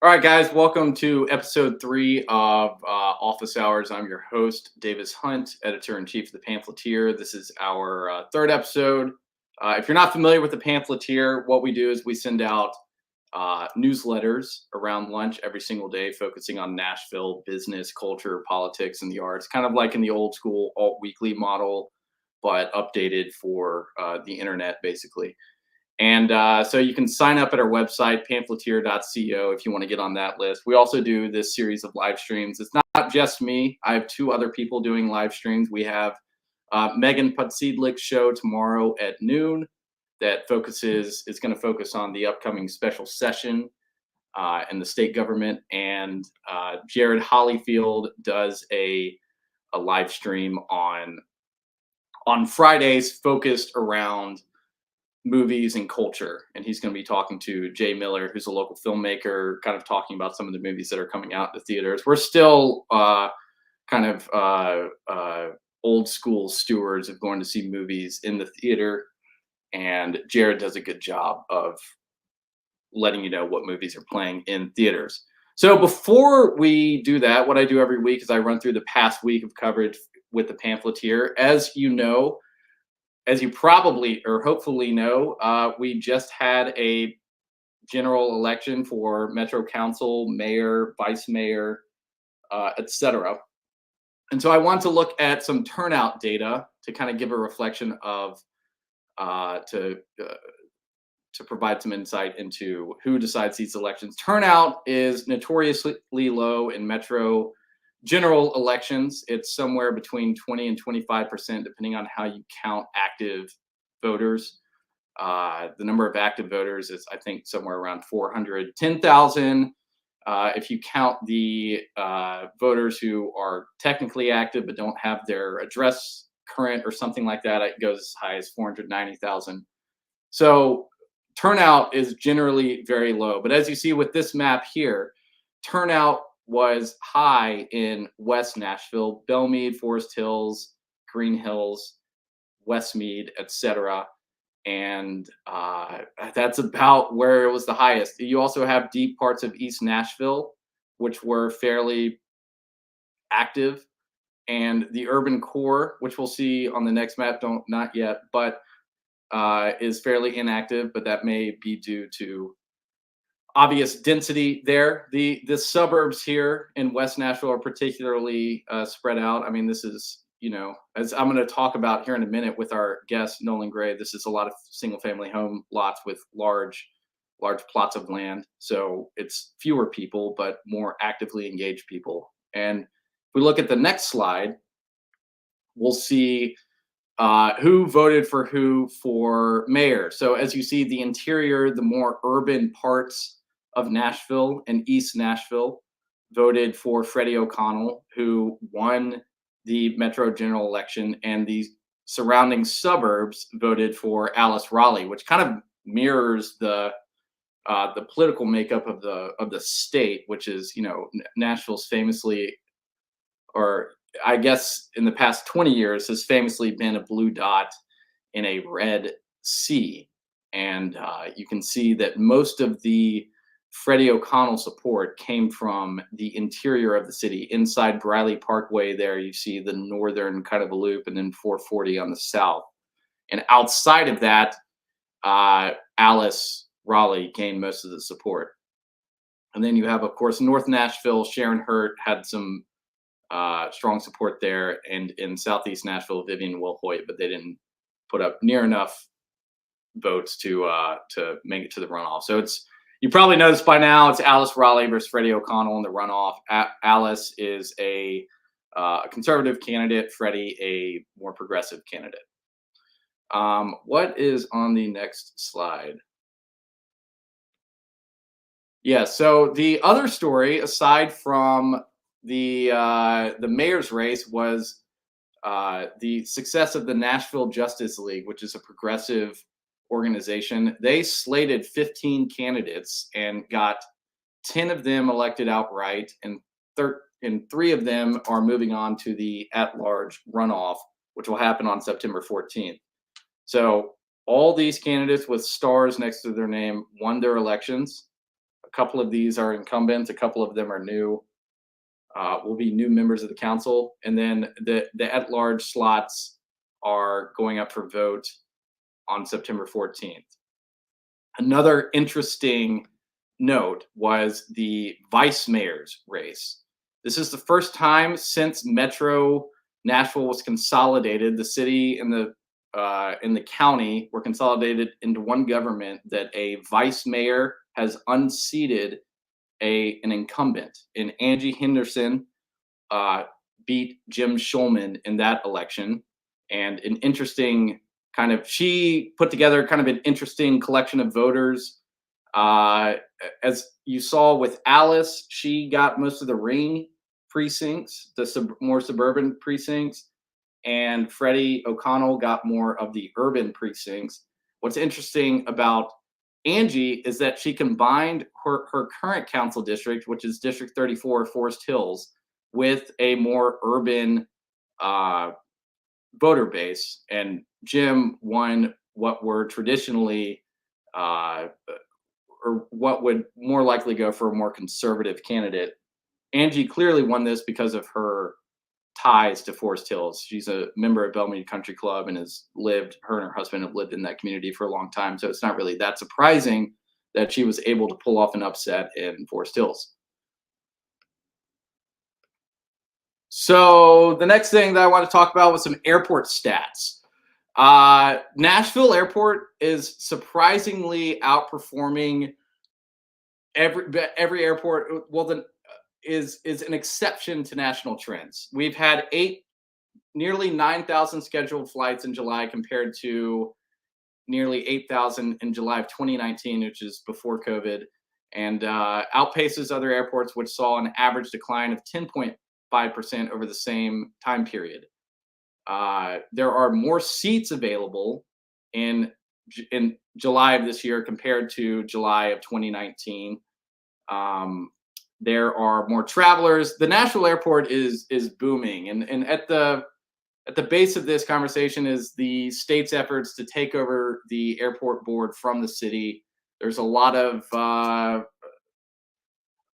All right, guys, welcome to episode 3 of Office Hours. I'm your host, Davis Hunt, editor in chief of the Pamphleteer. This is our third episode. If you're not familiar with the Pamphleteer, what we do is we send out newsletters around lunch every single day, focusing on Nashville business, culture, politics, and the arts, kind of like in the old school alt weekly model, but updated for the internet, basically. And so you can sign up at our website, pamphleteer.co, if you want to get on that list. We also do this series of live streams. It's not just me. I have two other people doing live streams. We have Megan Putsidlik's show tomorrow at noon that is going to focus on the upcoming special session in the state government. And Jared Hollyfield does a live stream on Fridays focused around movies and culture, and he's going to be talking to Jay Miller, who's a local filmmaker, kind of talking about some of the movies that are coming out in the theaters. We're still old school stewards of going to see movies in the theater, and Jared does a good job of letting you know what movies are playing in theaters. So before we do that, what I do every week is I run through the past week of coverage with the Pamphleteer. As you probably or hopefully know, we just had a general election for Metro Council, mayor, vice mayor, etc. And so I want to look at some turnout data to kind of give a reflection of to provide some insight into who decides these elections. Turnout is notoriously low in Metro general elections. It's somewhere between 20 and 25%, depending on how you count active voters. The number of active voters is, I think, somewhere around 410,000. If you count the voters who are technically active but don't have their address current or something like that, it goes as high as 490,000. So turnout is generally very low. But as you see with this map here, turnout was high in West Nashville, Belmead, Forest Hills, Green Hills, Westmead, etc. And that's about where it was the highest. You also have deep parts of East Nashville, which were fairly active, and the urban core, which we'll see on the next map, not yet, but is fairly inactive, but that may be due to obvious density there. The suburbs here in West Nashville are particularly spread out. I mean, this is, as I'm going to talk about here in a minute with our guest, Nolan Gray, this is a lot of single family home lots with large plots of land. So it's fewer people, but more actively engaged people. And if we look at the next slide, we'll see who voted for who for mayor. So as you see, the interior, the more urban parts of Nashville and East Nashville voted for Freddie O'Connell, who won the Metro general election, and the surrounding suburbs voted for Alice Raleigh, which kind of mirrors the political makeup of the state, which is, Nashville's famously, or I guess in the past 20 years, has famously been a blue dot in a red sea. And you can see that most of the Freddie O'Connell support came from the interior of the city. Inside Briley Parkway there, you see the northern kind of a loop, and then 440 on the south. And outside of that, Alice Raleigh gained most of the support. And then you have, of course, North Nashville. Sharon Hurt had some strong support there, and in Southeast Nashville, Vivian Wilhoit, but they didn't put up near enough votes to make it to the runoff. So you probably noticed by now, it's Alice Raleigh versus Freddie O'Connell in the runoff. Alice is a conservative candidate, Freddie a more progressive candidate. What is on the next slide? Yeah, so the other story, aside from the mayor's race, was the success of the Nashville Justice League, which is a progressive organization. They slated 15 candidates and got 10 of them elected outright, and 3 of them are moving on to the at-large runoff, which will happen on September 14th. So all these candidates with stars next to their name won their elections. couple of these are incumbents, a couple of them are new. Will be new members of the council, and then the at-large slots are going up for vote on September 14th. Another interesting note was the vice mayor's race. This is the first time since Metro Nashville was consolidated. The city and the county were consolidated into one government, that a vice mayor has unseated an incumbent. And Angie Henderson beat Jim Schulman in that election. And an interesting she put together kind of an interesting collection of voters. As you saw with Alice, she got most of the ring precincts, the more suburban precincts, and Freddie O'Connell got more of the urban precincts. What's interesting about Angie is that she combined her current council district, which is District 34, Forest Hills, with a more urban voter base. And Jim won what were traditionally, or what would more likely go for a more conservative candidate. Angie clearly won this because of her ties to Forest Hills. She's a member of Bellmead Country Club and her and her husband have lived in that community for a long time. So it's not really that surprising that she was able to pull off an upset in Forest Hills. So the next thing that I want to talk about was some airport stats. Nashville Airport is surprisingly outperforming every airport. Well, is an exception to national trends. We've had nearly 9,000 scheduled flights in July compared to nearly 8,000 in July of 2019, which is before COVID, and outpaces other airports, which saw an average decline of 10.5% over the same time period. There are more seats available in July of this year compared to July of 2019. There are more travelers. The Nashville Airport is booming, and at the base of this conversation is the state's efforts to take over the airport board from the city. There's a lot of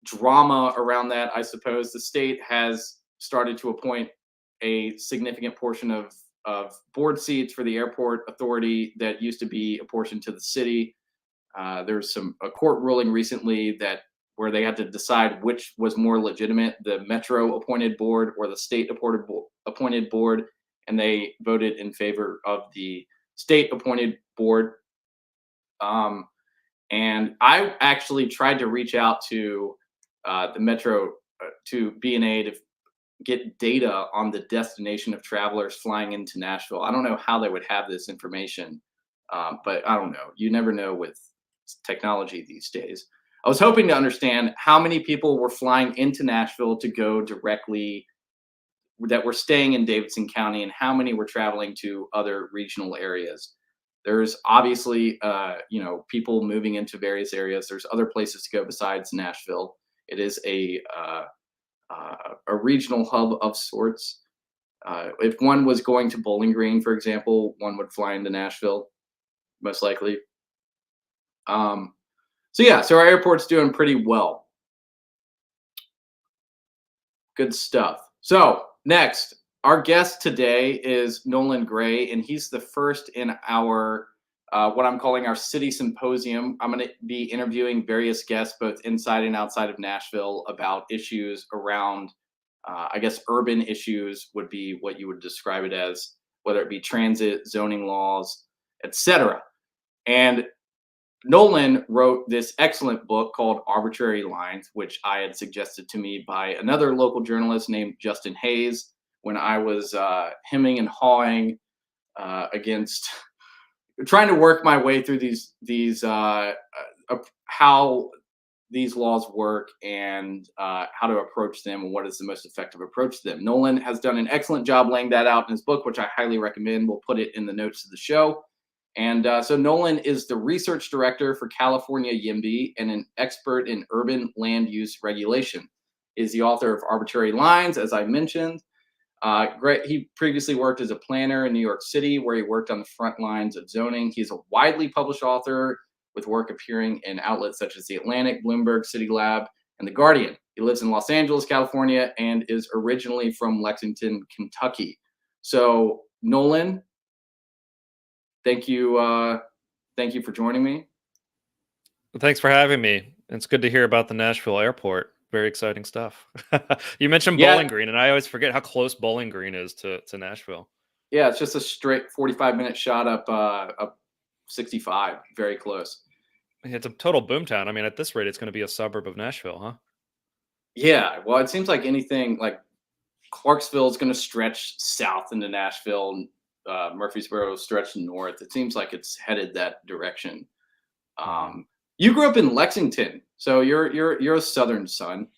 drama around that, I suppose. The state has started to appoint a significant portion of board seats for the airport authority that used to be apportioned to the city. There's a court ruling recently where they had to decide which was more legitimate, the Metro appointed board or the state appointed board, and they voted in favor of the state appointed board. And I actually tried to reach out to the Metro, to B&A, to get data on the destination of travelers flying into Nashville. I don't know how they would have this information, but I don't know. You never know with technology these days. I was hoping to understand how many people were flying into Nashville to go directly, that were staying in Davidson County, and how many were traveling to other regional areas. There's obviously, people moving into various areas. There's other places to go besides Nashville. It is a regional hub of sorts. If one was going to Bowling Green, for example, one would fly into Nashville, most likely. So our airport's doing pretty well. Good stuff. So next, our guest today is Nolan Gray, and he's the first in our what I'm calling our city symposium. I'm going to be interviewing various guests, both inside and outside of Nashville, about issues around, urban issues would be what you would describe it as, whether it be transit, zoning laws, etc. And Nolan wrote this excellent book called Arbitrary Lines, which I had suggested to me by another local journalist named Justin Hayes when I was hemming and hawing against trying to work my way through how these laws work and how to approach them and what is the most effective approach to them. Nolan has done an excellent job laying that out in his book, which I highly recommend. We'll put it in the notes of the show. And so Nolan is the research director for California YIMBY and an expert in urban land use regulation. Is the author of Arbitrary Lines, as I mentioned. He previously worked as a planner in New York City, where he worked on the front lines of zoning. He's a widely published author with work appearing in outlets such as The Atlantic, Bloomberg, City Lab, and The Guardian. He lives in Los Angeles, California, and is originally from Lexington, Kentucky. So, Nolan, thank you. Thank you for joining me. Thanks for having me. It's good to hear about the Nashville airport. Very exciting stuff. You mentioned Bowling Green, and I always forget how close Bowling Green is to Nashville. Yeah, it's just a straight 45-minute shot up 65. Very close. It's a total boomtown. I mean, at this rate, it's going to be a suburb of Nashville, huh? Yeah, well, it seems like anything like Clarksville is going to stretch south into Nashville, and Murfreesboro stretch north. It seems like it's headed that direction. You grew up in Lexington, so you're a Southern son.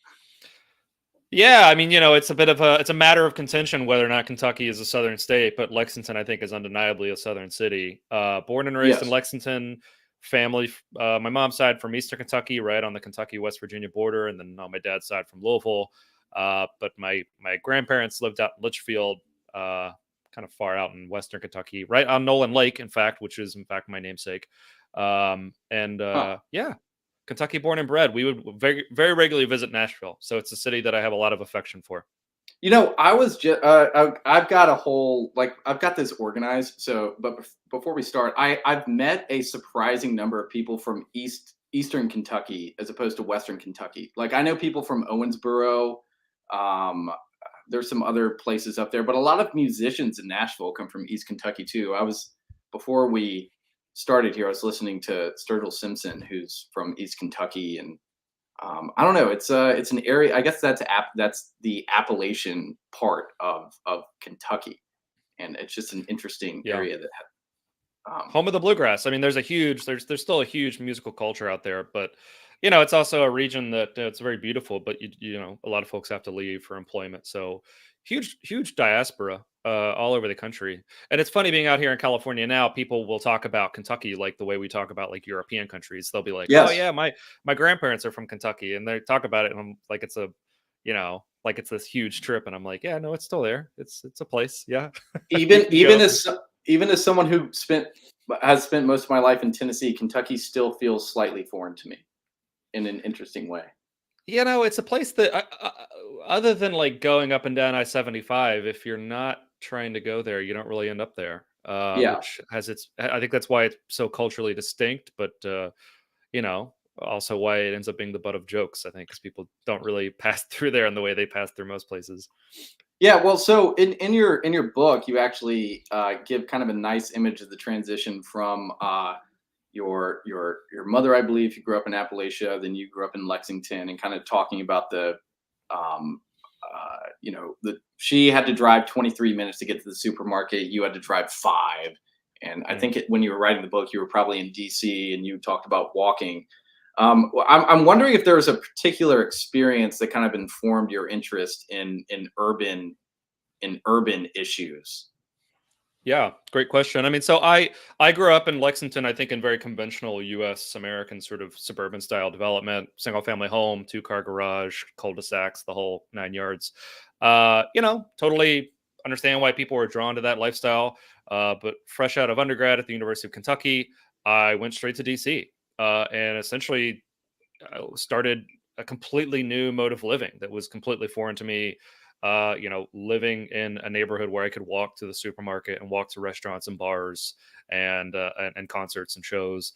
Yeah, I mean, it's a matter of contention whether or not Kentucky is a Southern state, but Lexington, I think, is undeniably a Southern city. Born and raised in Lexington, family, my mom's side from Eastern Kentucky, right on the Kentucky-West Virginia border, and then on my dad's side from Louisville. But my grandparents lived out in Litchfield, kind of far out in Western Kentucky, right on Nolan Lake, in fact, which is in fact my namesake. Yeah, Kentucky born and bred. We would very, very regularly visit Nashville. So it's a city that I have a lot of affection for. I was just, I've got I've got this organized. So, but before we start, I've met a surprising number of people from Eastern Kentucky as opposed to Western Kentucky. Like, I know people from Owensboro. There's some other places up there, but a lot of musicians in Nashville come from East Kentucky too. Before we started here, I was listening to Sturgill Simpson, who's from East Kentucky, and I don't know. It's an area. I guess that's the Appalachian part of Kentucky, and it's just an interesting area that home of the bluegrass. I mean, there's still a huge musical culture out there, but it's also a region that it's very beautiful, but a lot of folks have to leave for employment. So huge diaspora all over the country. And it's funny being out here in California now, people will talk about Kentucky like the way we talk about like European countries. They'll be like, oh yeah, my grandparents are from Kentucky, and they talk about it, and I'm like, it's this huge trip, and I'm like, yeah, no, it's still there. It's a place. Yeah. even as someone who has spent most of my life in Tennessee, Kentucky still feels slightly foreign to me in an interesting way. It's a place that other than like going up and down I-75, if you're not trying to go there, you don't really end up there. Which has I think that's why it's so culturally distinct, but also why it ends up being the butt of jokes, I think, because people don't really pass through there in the way they pass through most places. Yeah, well, so in your book, you actually give kind of a nice image of the transition from your mother, I believe, you grew up in Appalachia, then you grew up in Lexington, and kind of talking about she had to drive 23 minutes to get to the supermarket. You had to drive 5. And I think when you were writing the book, you were probably in DC, and you talked about walking. I'm wondering if there was a particular experience that kind of informed your interest in urban issues. Yeah, great question. I mean, so I grew up in Lexington, I think in very conventional U.S. American sort of suburban style development, single family home, 2-car garage, cul-de-sacs, the whole 9 yards. Totally understand why people were drawn to that lifestyle. But fresh out of undergrad at the University of Kentucky, I went straight to DC and essentially started a completely new mode of living that was completely foreign to me. Living in a neighborhood where I could walk to the supermarket and walk to restaurants and bars and concerts and shows,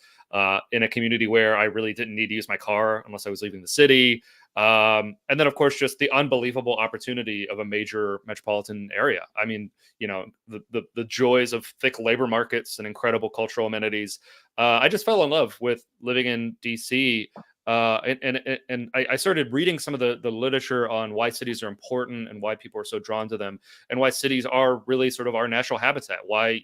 in a community where I really didn't need to use my car unless I was leaving the city. And then, of course, just the unbelievable opportunity of a major metropolitan area. I mean, the joys of thick labor markets and incredible cultural amenities. I just fell in love with living in DC. And I started reading some of the literature on why cities are important and why people are so drawn to them, and why cities are really sort of our natural habitat. Why,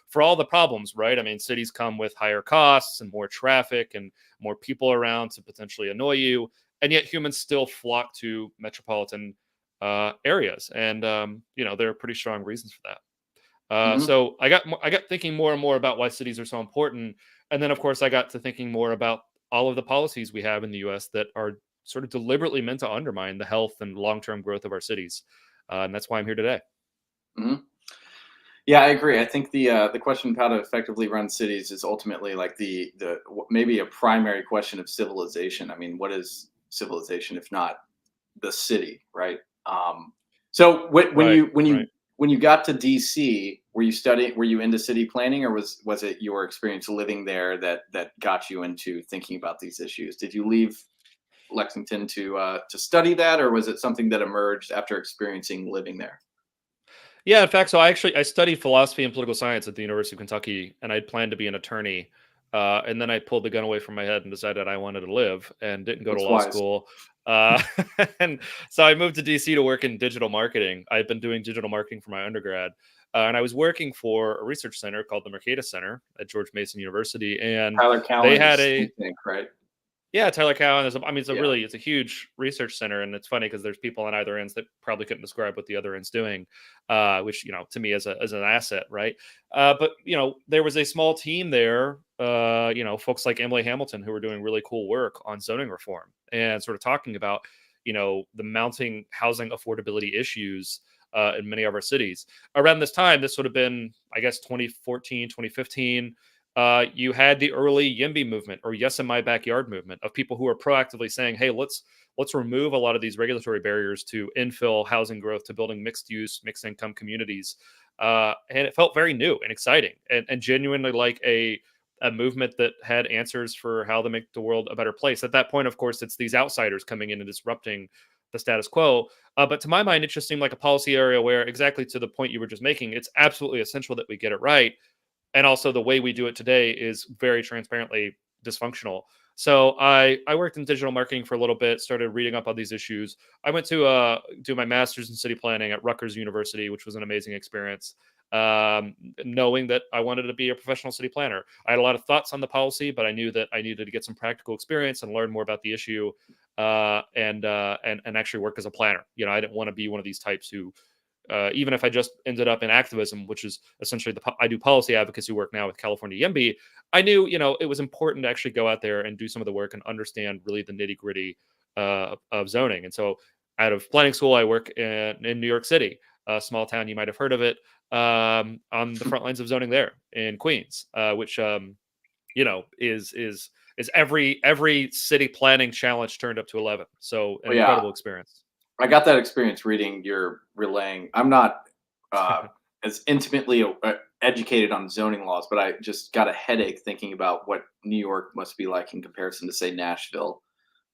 for all the problems, right? I mean, cities come with higher costs and more traffic and more people around to potentially annoy you. And yet humans still flock to metropolitan areas. And, there are pretty strong reasons for that. So I got thinking more and more about why cities are so important. And then, of course, I got to thinking more about all of the policies we have in the U.S. that are sort of deliberately meant to undermine the health and long-term growth of our cities. And that's why I'm here today. Yeah, I agree. I think the question of how to effectively run cities is ultimately like maybe a primary question of civilization. I mean, what is civilization if not the city, right? So Right, right. when you got to DC, were you studying? Were you into city planning, or was it your experience living there that got you into thinking about these issues? Did you leave Lexington to study that, or was it something that emerged after experiencing living there? Yeah, in fact, so I studied philosophy and political science at the University of Kentucky, and I planned to be an attorney. And then I pulled the gun away from my head and decided I wanted to live and didn't go to That's law wise. school. Uh, and so I moved to DC to work in digital marketing. I've been doing digital marketing for my undergrad. And I was working for a research center called the Mercatus Center at George Mason University. And Tyler they Cowen had is a think tank, right? yeah, Tyler Cowen is. I mean, Yeah. it's a huge research center, and it's funny because there's people on either ends that probably couldn't describe what the other end's doing, which to me as an asset, right? But there was a small team there, folks like Emily Hamilton who were doing really cool work on zoning reform and sort of talking about the mounting housing affordability issues in many of our cities. Around this time, this would have been, I guess, 2014, 2015. You had the early YIMBY movement or Yes in My Backyard movement of people who are proactively saying, "Hey, let's remove a lot of these regulatory barriers to infill housing growth, to building mixed use, mixed income communities." And it felt very new and exciting, and genuinely like a movement that had answers for how to make the world a better place. At that point, of course, it's these outsiders coming in and disrupting the status quo. But to my mind, it just seemed like a policy area where, exactly to the point you were just making, it's absolutely essential that we get it right, and also the way we do it today is very transparently dysfunctional. So I worked in digital marketing for a little bit, started reading up on these issues. I went to do my master's in city planning at Rutgers University, which was an amazing experience. Knowing that I wanted to be a professional city planner, I had a lot of thoughts on the policy, but I knew that I needed to get some practical experience and learn more about the issue, and actually work as a planner. I didn't want to be one of these types who even if I just ended up in activism, which is essentially I do policy advocacy work now with California YIMBY. I knew, it was important to actually go out there and do some of the work and understand really the nitty gritty of zoning. And so, out of planning school, I work in New York City, a small town you might have heard of it, on the front lines of zoning there in Queens, which is every city planning challenge turned up to 11. So an Oh yeah, incredible experience. I got that experience reading your relaying. I'm not uh, as intimately educated on zoning laws, but I just got a headache thinking about what New York must be like in comparison to, say, Nashville.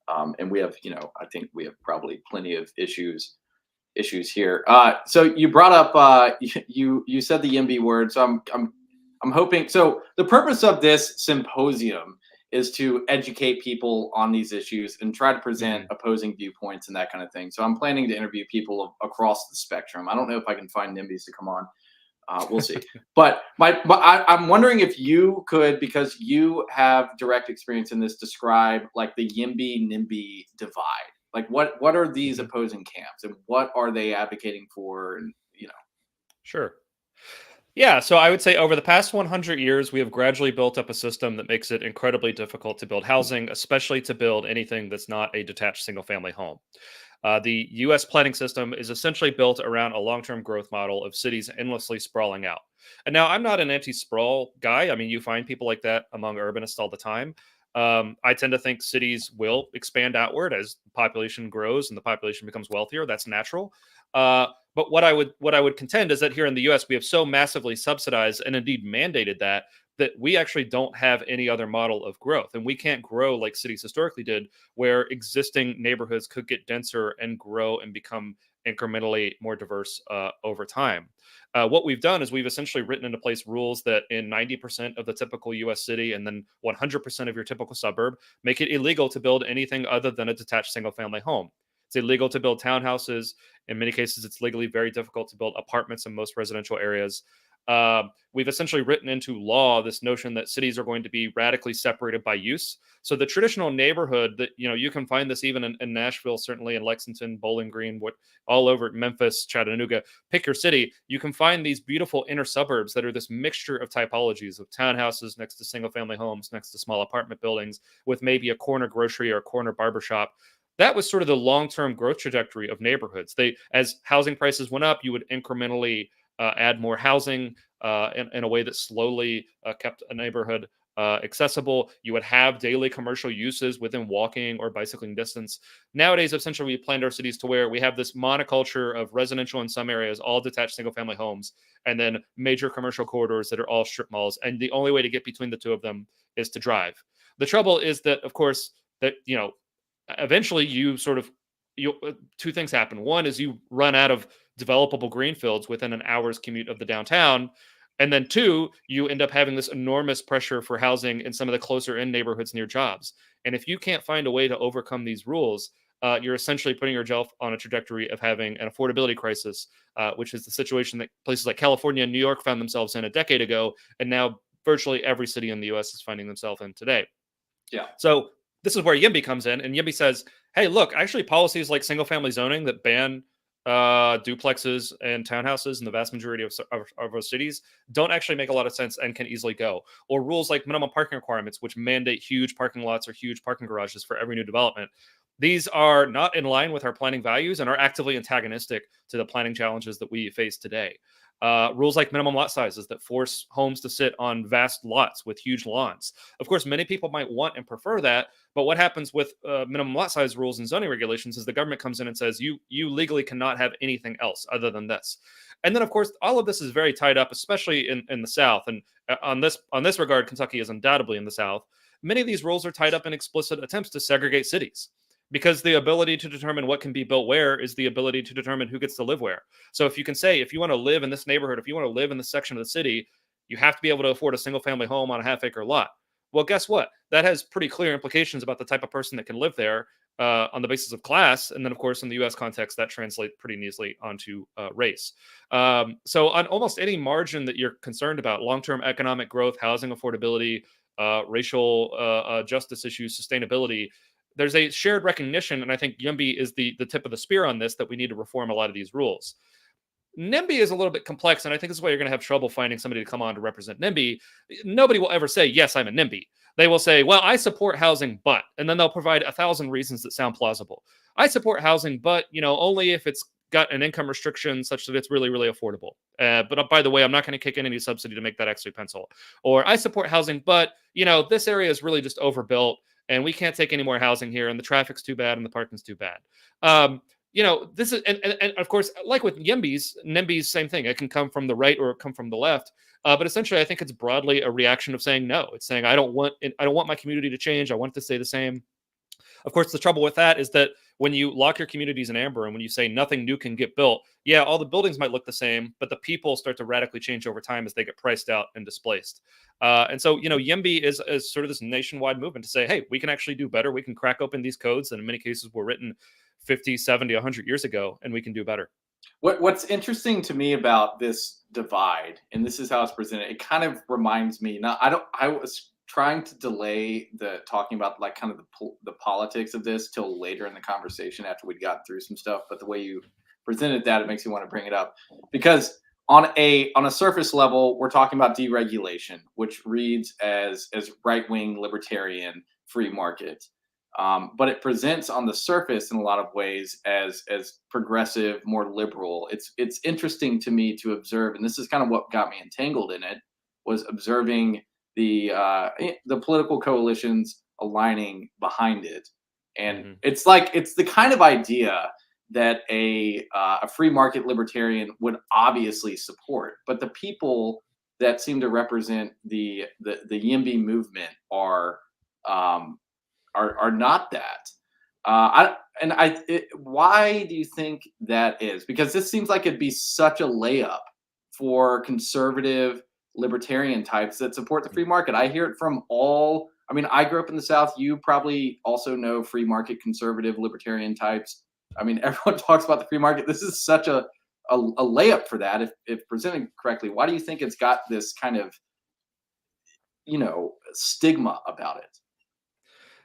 And we have, I think we have probably plenty of issues here. So you brought up you said the YIMBY word, so I'm hoping. So the purpose of this symposium is to educate people on these issues and try to present Mhm. opposing viewpoints and that kind of thing. So I'm planning to interview people across the spectrum. I don't know if I can find NIMBYs to come on. We'll see. But I'm wondering if you could, because you have direct experience in this, describe like the YIMBY NIMBY divide. Like what are these Mhm. opposing camps and what are they advocating for? And Sure. Yeah, so I would say over the past 100 years, we have gradually built up a system that makes it incredibly difficult to build housing, especially to build anything that's not a detached single family home. The US planning system is essentially built around a long term growth model of cities endlessly sprawling out. And now I'm not an anti sprawl guy. I mean, you find people like that among urbanists all the time. I tend to think cities will expand outward as the population grows and the population becomes wealthier. That's natural. But what I would contend is that here in the U.S. we have so massively subsidized and indeed mandated that we actually don't have any other model of growth, and we can't grow like cities historically did, where existing neighborhoods could get denser and grow and become incrementally more diverse over time. What we've done is we've essentially written into place rules that in 90% of the typical US city and then 100% of your typical suburb make it illegal to build anything other than a detached single family home. It's illegal to build townhouses. In many cases, it's legally very difficult to build apartments in most residential areas. We've essentially written into law this notion that cities are going to be radically separated by use. So the traditional neighborhood that you can find this even in Nashville, certainly in Lexington, Bowling Green, all over Memphis, Chattanooga, pick your city. You can find these beautiful inner suburbs that are this mixture of typologies of townhouses next to single family homes, next to small apartment buildings, with maybe a corner grocery or a corner barbershop. That was sort of the long-term growth trajectory of neighborhoods. As housing prices went up, you would incrementally add more housing in a way that slowly kept a neighborhood accessible. You would have daily commercial uses within walking or bicycling distance. Nowadays, essentially, we planned our cities to where we have this monoculture of residential in some areas, all detached single family homes, and then major commercial corridors that are all strip malls. And the only way to get between the two of them is to drive. The trouble is that, of course, that, eventually you sort of, two things happen. One is you run out of developable greenfields within an hour's commute of the downtown. And then two, you end up having this enormous pressure for housing in some of the closer in neighborhoods near jobs. And if you can't find a way to overcome these rules, you're essentially putting yourself on a trajectory of having an affordability crisis, which is the situation that places like California and New York found themselves in a decade ago. And now virtually every city in the US is finding themselves in today. Yeah. So this is where YIMBY comes in, and YIMBY says, hey, look, actually policies like single family zoning that ban duplexes and townhouses in the vast majority of our cities don't actually make a lot of sense and can easily go. Or rules like minimum parking requirements, which mandate huge parking lots or huge parking garages for every new development. These are not in line with our planning values and are actively antagonistic to the planning challenges that we face today. Rules like minimum lot sizes that force homes to sit on vast lots with huge lawns. Of course, many people might want and prefer that, but what happens with minimum lot size rules and zoning regulations is the government comes in and says you legally cannot have anything else other than this. And then, of course, all of this is very tied up, especially in the South. And on this regard, Kentucky is undoubtedly in the South. Many of these rules are tied up in explicit attempts to segregate cities, because the ability to determine what can be built where is the ability to determine who gets to live where. So if you can say, if you want to live in this neighborhood, if you want to live in this section of the city, you have to be able to afford a single family home on a half-acre lot. Well, guess what? That has pretty clear implications about the type of person that can live there on the basis of class. And then, of course, in the U.S. context, that translates pretty easily onto race. So on almost any margin that you're concerned about, long-term economic growth, housing affordability, racial justice issues, sustainability, there's a shared recognition, and I think YIMBY is the tip of the spear on this, that we need to reform a lot of these rules. NIMBY is a little bit complex, and I think this is why you're going to have trouble finding somebody to come on to represent NIMBY. Nobody will ever say, yes, I'm a NIMBY. They will say, well, I support housing, but, and then they'll provide 1,000 reasons that sound plausible. I support housing, but, only if it's got an income restriction such that it's really, really affordable. But by the way, I'm not going to kick in any subsidy to make that actually pencil. Or I support housing, but, this area is really just overbuilt, and we can't take any more housing here, and the traffic's too bad, and the parking's too bad. This is, and of course, like with NIMBYs, same thing. It can come from the right or it come from the left. But essentially, I think it's broadly a reaction of saying no. It's saying I don't want my community to change. I want it to stay the same. Of course, the trouble with that is that when you lock your communities in amber and when you say nothing new can get built, yeah, all the buildings might look the same, but the people start to radically change over time as they get priced out and displaced. And so, YIMBY is sort of this nationwide movement to say, hey, we can actually do better. We can crack open these codes that in many cases were written 50, 70, 100 years ago, and we can do better. What's interesting to me about this divide, and this is how it's presented, it kind of reminds me. Now, I was trying to delay the talking about like kind of the politics of this till later in the conversation after we'd got through some stuff. But the way you presented that, it makes me want to bring it up, because on a surface level, we're talking about deregulation, which reads as right-wing libertarian free market. But it presents on the surface in a lot of ways as progressive, more liberal. It's interesting to me to observe, and this is kind of what got me entangled in it, was observing the political coalitions aligning behind it. And it's the kind of idea that a free market libertarian would obviously support, but the people that seem to represent the YIMBY movement are not that. Why do you think that is? Because this seems like it'd be such a layup for conservative libertarian types that support the free market. I hear it from all. I mean, I grew up in the South. You probably also know free market conservative libertarian types. I mean, everyone talks about the free market. This is such a layup for that if presented correctly. Why do you think it's got this kind of stigma about it?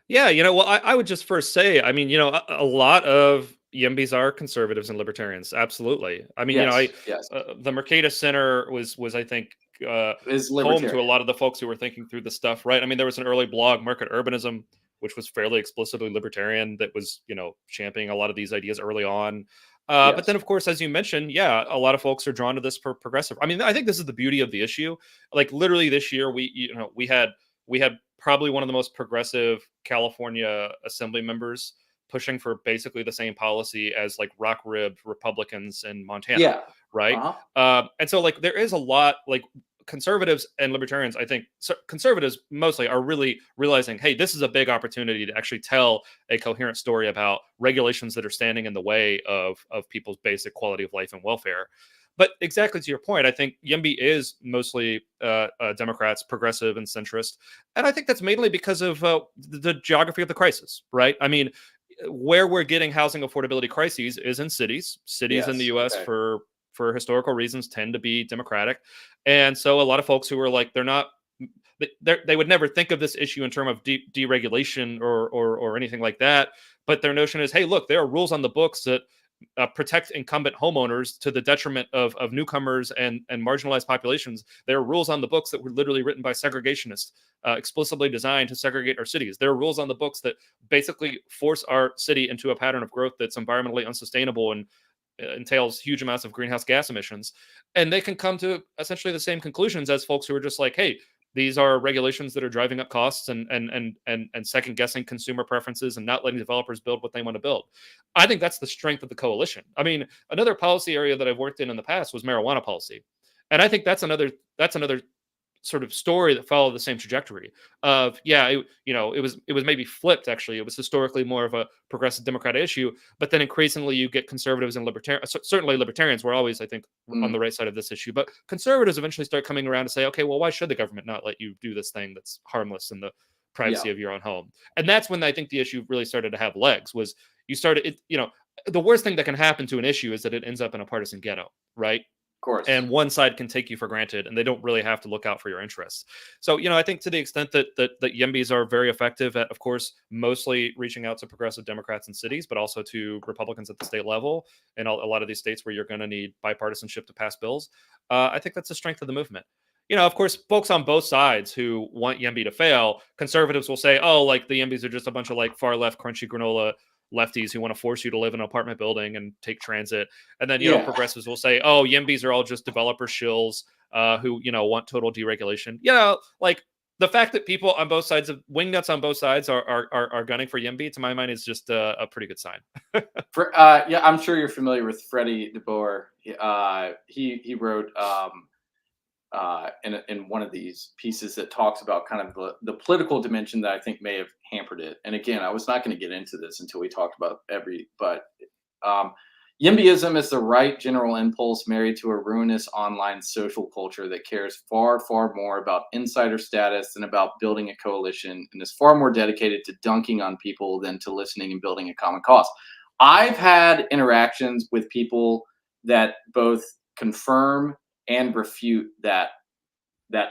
Yeah, well, I would just first say, I mean, a lot of YIMBYs are conservatives and libertarians. Absolutely. I mean, yes. The Mercatus Center was I think Is home to a lot of the folks who were thinking through the stuff, right? I mean, there was an early blog, Market Urbanism, which was fairly explicitly libertarian, that was championing a lot of these ideas early on. But then, of course, as you mentioned, yeah, a lot of folks are drawn to this for progressive. I mean, I think this is the beauty of the issue. Like literally this year, we had probably one of the most progressive California Assembly members pushing for basically the same policy as like rock ribbed Republicans in Montana, Yeah. right? And so like there is a lot like conservatives and libertarians, I think conservatives mostly are really realizing, hey, this is a big opportunity to actually tell a coherent story about regulations that are standing in the way of people's basic quality of life and welfare. But exactly to your point, I think YIMBY is mostly Democrats, progressive and centrist. And I think that's mainly because of the geography of the crisis, right? I mean, where we're getting housing affordability crises is in cities. Cities in the U.S. For historical reasons tend to be Democratic, and so a lot of folks who are like they would never think of this issue in terms of deregulation or anything like that. But their notion is, hey, look, there are rules on the books that protect incumbent homeowners to the detriment of newcomers and marginalized populations. There are rules on the books that were literally written by segregationists, explicitly designed to segregate our cities. There are rules on the books that basically force our city into a pattern of growth that's environmentally unsustainable and entails huge amounts of greenhouse gas emissions. And they can come to essentially the same conclusions as folks who are just like, hey, these are regulations that are driving up costs and second guessing consumer preferences and not letting developers build what they want to build. I think that's the strength of the coalition. I mean, another policy area that I've worked in the past was marijuana policy. And I think that's another sort of story that followed the same trajectory of it was maybe flipped. Actually, it was historically more of a progressive Democrat issue, but then increasingly you get conservatives and libertarians. Certainly libertarians were always, I think, on the right side of this issue, but conservatives eventually start coming around to say, okay, well, why should the government not let you do this thing that's harmless in the privacy of your own home? And that's when I think the issue really started to have legs. Was you started it, the worst thing that can happen to an issue is that it ends up in a partisan ghetto, right? Of course. And one side can take you for granted, and they don't really have to look out for your interests. So, I think to the extent that YIMBYs are very effective at, of course, mostly reaching out to progressive Democrats in cities, but also to Republicans at the state level, and a lot of these states where you're going to need bipartisanship to pass bills. I think that's the strength of the movement. Of course, folks on both sides who want YIMBY to fail, conservatives will say, oh, like the YIMBYs are just a bunch of like far left crunchy granola lefties who want to force you to live in an apartment building and take transit. And then, progressives will say, oh, YIMBYs are all just developer shills who, want total deregulation. Like the fact that people on both sides of wingnuts on both sides are gunning for YIMBY, to my mind, is just a pretty good sign. I'm sure you're familiar with Freddie DeBoer. He wrote in one of these pieces that talks about kind of the political dimension that I think may have hampered it. And again, I was not going to get into this until we talked about but YIMBYism is the right general impulse married to a ruinous online social culture that cares far, far more about insider status than about building a coalition, and is far more dedicated to dunking on people than to listening and building a common cause. I've had interactions with people that both confirm and refute that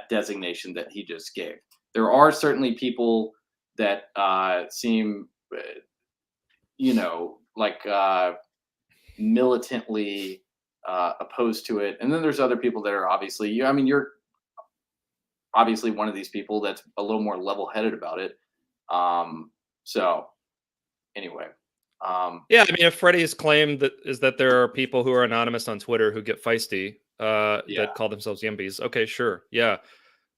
designation that he just gave. There are certainly people that seem, like militantly opposed to it, and then there's other people that are obviously, you're obviously one of these people that's a little more level-headed about it. So, anyway. If Freddie's claim is that there are people who are anonymous on Twitter who get feisty, that call themselves YIMBYs. Okay, sure. Yeah.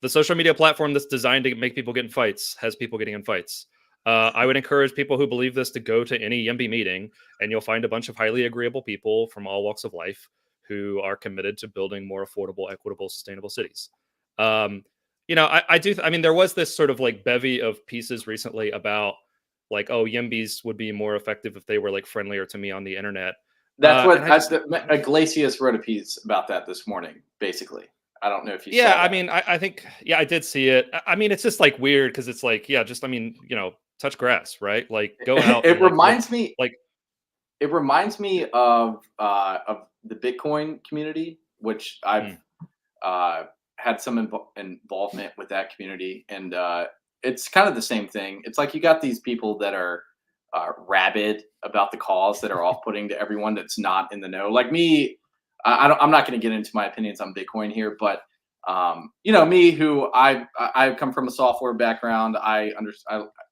The social media platform that's designed to make people get in fights has people getting in fights. I would encourage people who believe this to go to any YIMBY meeting, and you'll find a bunch of highly agreeable people from all walks of life who are committed to building more affordable, equitable, sustainable cities. There was this sort of like bevy of pieces recently about like, oh, YIMBYs would be more effective if they were like friendlier to me on the internet. That's what Iglesias wrote a piece about that this morning, basically. I don't know if you saw that. I think, I did see it. It's just like weird because it's like, touch grass, right? Like go out. It reminds me of the Bitcoin community, which I've had some involvement with that community. And it's kind of the same thing. It's like you got these people that are rabid about the cause that are off-putting to everyone that's not in the know. Like me, I'm not going to get into my opinions on Bitcoin here, but me, who I come from a software background, I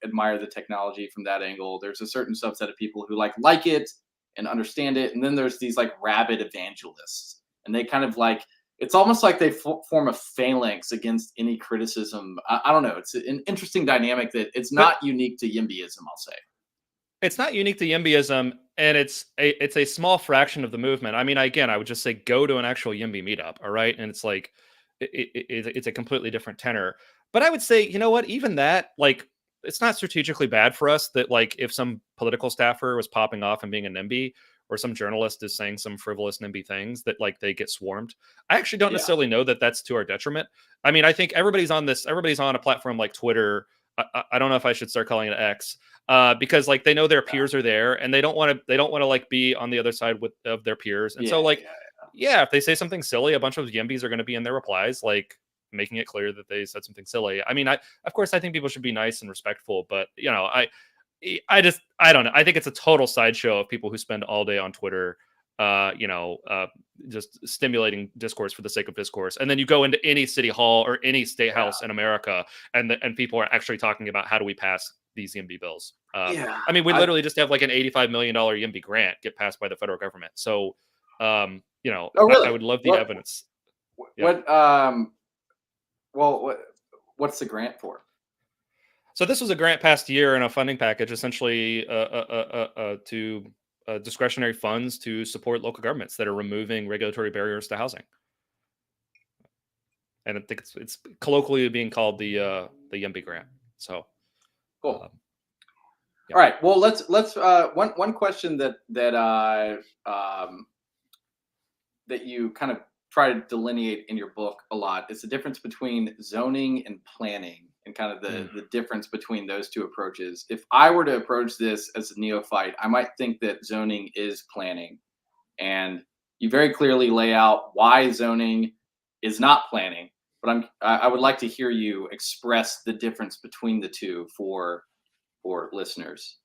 admire the technology from that angle. There's a certain subset of people who like it, and understand it. And then there's these like rabid evangelists, and they kind of like, it's almost like they form a phalanx against any criticism. I don't know. It's an interesting dynamic that it's But not unique to YIMBYism, I'll say. it's not unique to YIMBYism, and it's a small fraction of the movement. I mean, again, I would just say go to an actual YIMBY meetup, all right? And it's like it's a completely different tenor. But I would say, you know what? Even that, like, it's not strategically bad for us that, like, if some political staffer was popping off and being a NIMBY, or some journalist is saying some frivolous NIMBY things, that like they get swarmed. I actually don't Yeah. necessarily know that that's to our detriment. I mean, I think everybody's on a platform like Twitter. I don't know if I should start calling it X, because like they know their peers are there, and they don't want to like be on the other side of their peers. And so like, yeah, if they say something silly, a bunch of YIMBYs are going to be in their replies, like making it clear that they said something silly. I mean, of course I think people should be nice and respectful, but you know, I don't know. I think it's a total sideshow of people who spend all day on Twitter, just stimulating discourse for the sake of discourse. And then you go into any city hall or any state house in America, and people are actually talking about how do we pass these YIMBY bills. I mean, we literally just have like an $85 million YIMBY grant get passed by the federal government. So, Oh, really? I would love the evidence. What's the grant for? So this was a grant passed year in a funding package, essentially to discretionary funds to support local governments that are removing regulatory barriers to housing. And I think it's colloquially being called the YIMBY grant. So cool. All right. Well, let's one question that you kind of try to delineate in your book a lot is the difference between zoning and planning, and kind of the difference between those two approaches. If I were to approach this as a neophyte, I might think that zoning is planning, and you very clearly lay out why zoning is not planning. But I would like to hear you express the difference between the two for listeners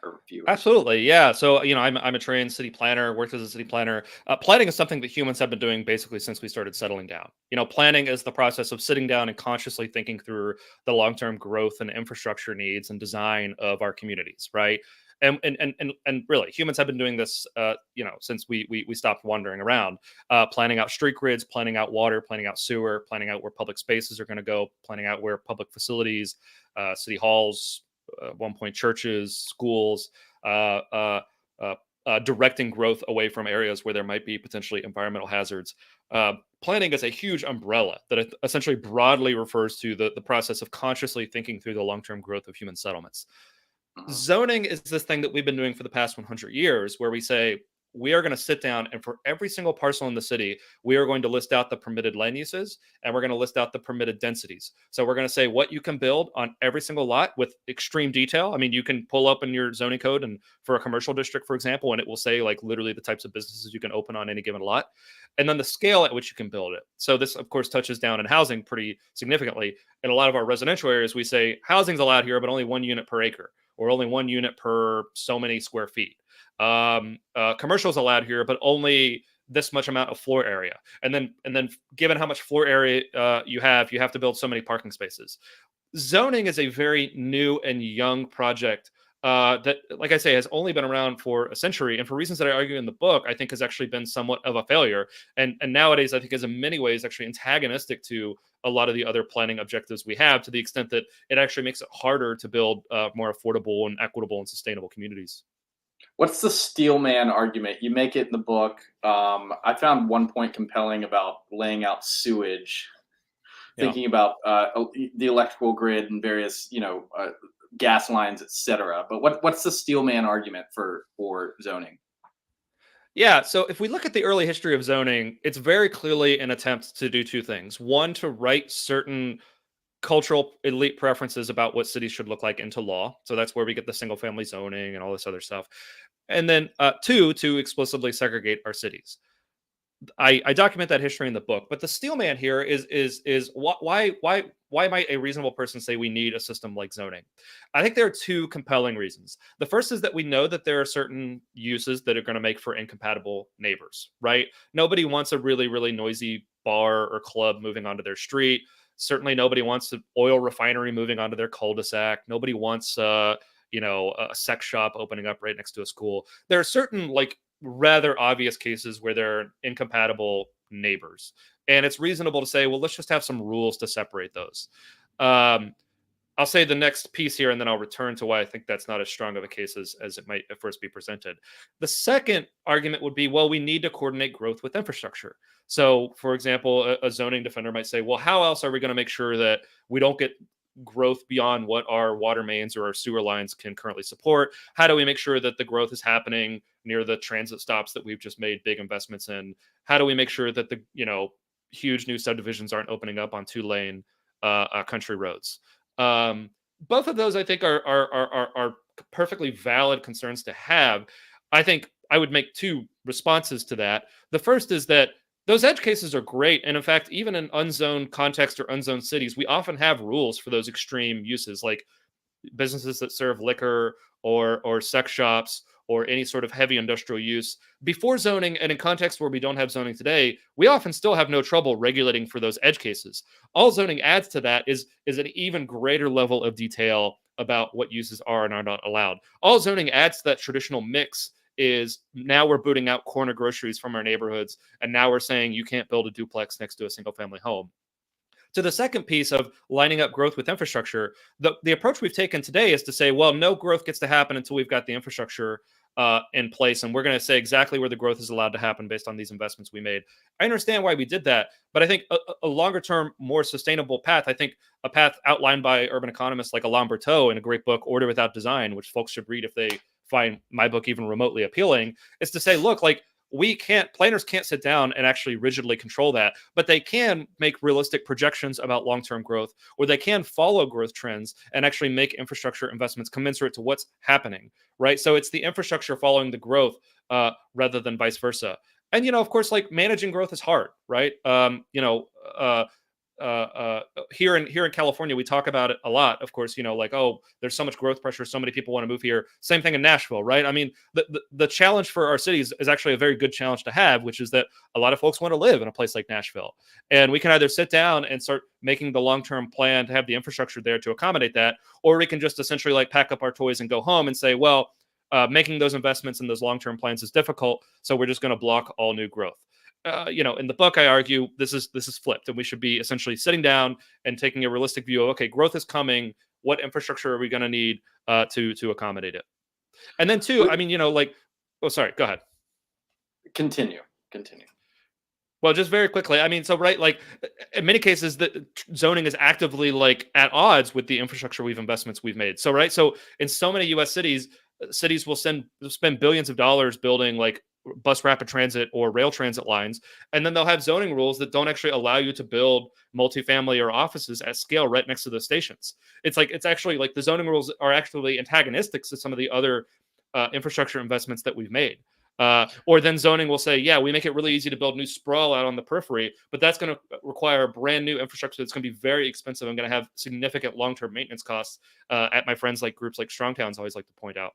or viewers. Absolutely, yeah. So I'm a trained city planner, worked as a city planner. Planning is something that humans have been doing basically since we started settling down. Planning is the process of sitting down and consciously thinking through the long-term growth and infrastructure needs and design of our communities, right? And really, humans have been doing this, since we stopped wandering around, planning out street grids, planning out water, planning out sewer, planning out where public spaces are going to go, planning out where public facilities, city halls, at one point churches, schools, directing growth away from areas where there might be potentially environmental hazards. Planning is a huge umbrella that essentially broadly refers to the process of consciously thinking through the long-term growth of human settlements. Zoning is this thing that we've been doing for the past 100 years, where we say, we are going to sit down, and for every single parcel in the city, we are going to list out the permitted land uses, and we're going to list out the permitted densities. So we're going to say what you can build on every single lot with extreme detail. I mean, you can pull up in your zoning code and for a commercial district, for example, and it will say like literally the types of businesses you can open on any given lot, and then the scale at which you can build it. So this, of course, touches down in housing pretty significantly. In a lot of our residential areas, we say housing's allowed here, but only 1 unit per acre, or only 1 unit per so many square feet. Commercials allowed here, but only this much amount of floor area. And then given how much floor area you have to build so many parking spaces. Zoning is a very new and young project that, like I say, has only been around for a century. And for reasons that I argue in the book, I think has actually been somewhat of a failure. And nowadays, I think is in many ways actually antagonistic to a lot of the other planning objectives we have, to the extent that it actually makes it harder to build more affordable and equitable and sustainable communities. What's the steelman argument? You make it in the book. I found one point compelling about laying out sewage, thinking about the electrical grid and various, gas lines, etc. But what's the steelman argument for zoning? Yeah, so if we look at the early history of zoning, it's very clearly an attempt to do two things. One, to write certain cultural elite preferences about what cities should look like into law. So that's where we get the single family zoning and all this other stuff. And then two, to explicitly segregate our cities. I document that history in the book, but the steelman here is why might a reasonable person say we need a system like zoning? I think there are two compelling reasons. The first is that we know that there are certain uses that are going to make for incompatible neighbors, right? Nobody wants a really, really noisy bar or club moving onto their street. Certainly nobody wants an oil refinery moving onto their cul-de-sac. Nobody wants a sex shop opening up right next to a school. There are certain like rather obvious cases where they're incompatible neighbors, and it's reasonable to say, well, let's just have some rules to separate those. Um, I'll say the next piece here, and then I'll return to why I think that's not as strong of a case as it might at first be presented. The second argument would be, well, we need to coordinate growth with infrastructure. So, for example, a zoning defender might say, well, how else are we going to make sure that we don't get growth beyond what our water mains or our sewer lines can currently support? How do we make sure that the growth is happening near the transit stops that we've just made big investments in? How do we make sure that the huge new subdivisions aren't opening up on 2-lane country roads? Both of those, I think, are perfectly valid concerns to have. I think I would make two responses to that. The first is that those edge cases are great, and in fact, even in unzoned context or unzoned cities, we often have rules for those extreme uses, like businesses that serve liquor or sex shops or any sort of heavy industrial use. Before zoning, and in contexts where we don't have zoning today, we often still have no trouble regulating for those edge cases. All zoning adds to that is an even greater level of detail about what uses are and are not allowed. All zoning adds to that traditional mix is now we're booting out corner groceries from our neighborhoods, and now we're saying you can't build a duplex next to a single family home. To the second piece of lining up growth with infrastructure, the approach we've taken today is to say, well, no growth gets to happen until we've got the infrastructure in place, and we're going to say exactly where the growth is allowed to happen based on these investments we made. I understand why we did that, but I think a longer term, more sustainable path, I think a path outlined by urban economists like Alain Berthaud in a great book, Order Without Design, which folks should read if they find my book even remotely appealing, is to say, look, like, planners can't sit down and actually rigidly control that, but they can make realistic projections about long-term growth, or they can follow growth trends and actually make infrastructure investments commensurate to what's happening, right? So it's the infrastructure following the growth rather than vice versa. And, of course, like, managing growth is hard, right? Here in California, we talk about it a lot. Of course, like, oh, there's so much growth pressure, so many people want to move here. Same thing in Nashville, right? I mean, the challenge for our cities is actually a very good challenge to have, which is that a lot of folks want to live in a place like Nashville, and we can either sit down and start making the long-term plan to have the infrastructure there to accommodate that, or we can just essentially like pack up our toys and go home and say, well, making those investments in those long-term plans is difficult, so we're just going to block all new growth. In the book, I argue this is flipped, and we should be essentially sitting down and taking a realistic view of, okay, growth is coming. What infrastructure are we going to need to accommodate it? And then two, I mean, oh, sorry, go ahead. Continue. Well, just very quickly, I mean, so right, like, in many cases, the zoning is actively like at odds with the infrastructure investments we've made. So right, so in so many U.S. cities will spend billions of dollars building like bus rapid transit or rail transit lines, and then they'll have zoning rules that don't actually allow you to build multifamily or offices at scale right next to the stations. It's actually like the zoning rules are actually antagonistic to some of the other infrastructure investments that we've made. Or then zoning will say, yeah, we make it really easy to build new sprawl out on the periphery, but that's going to require brand new infrastructure that's going to be very expensive and going to have significant long-term maintenance costs at my friends like groups like Strongtowns always like to point out.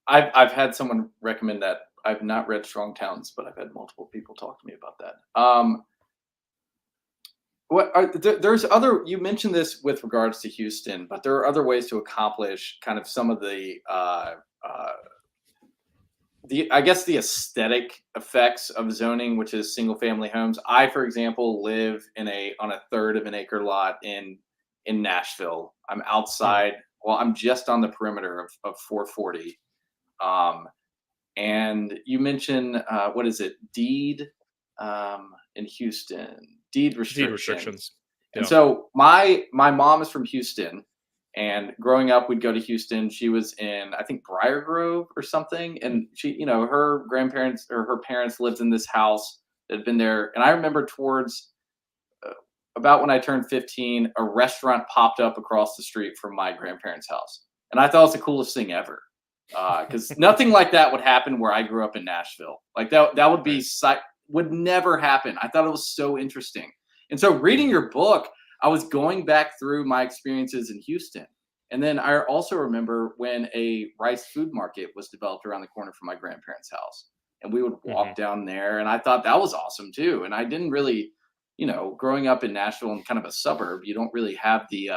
I've had someone recommend that. I've not read Strong Towns, but I've had multiple people talk to me about that. There's other, you mentioned this with regards to Houston, but there are other ways to accomplish kind of some of the I guess the aesthetic effects of zoning, which is single family homes. I, for example, live on a third of an acre lot in Nashville. I'm outside. Well, I'm just on the perimeter of 440. And you mentioned what is it? Deed in Houston. Deed restrictions. Yeah. And so my mom is from Houston, and growing up, we'd go to Houston. She was in, I think, Briar Grove or something, and she, her grandparents or her parents lived in this house that had been there. And I remember towards about when I turned 15, a restaurant popped up across the street from my grandparents' house, and I thought it was the coolest thing ever. Because nothing like that would happen where I grew up in Nashville. Like that would be would never happen. I thought it was so interesting. And so reading your book, I was going back through my experiences in Houston. And then I also remember when a rice food market was developed around the corner from my grandparents' house. And we would walk down there, and I thought that was awesome too. And I didn't really, growing up in Nashville in kind of a suburb, you don't really have the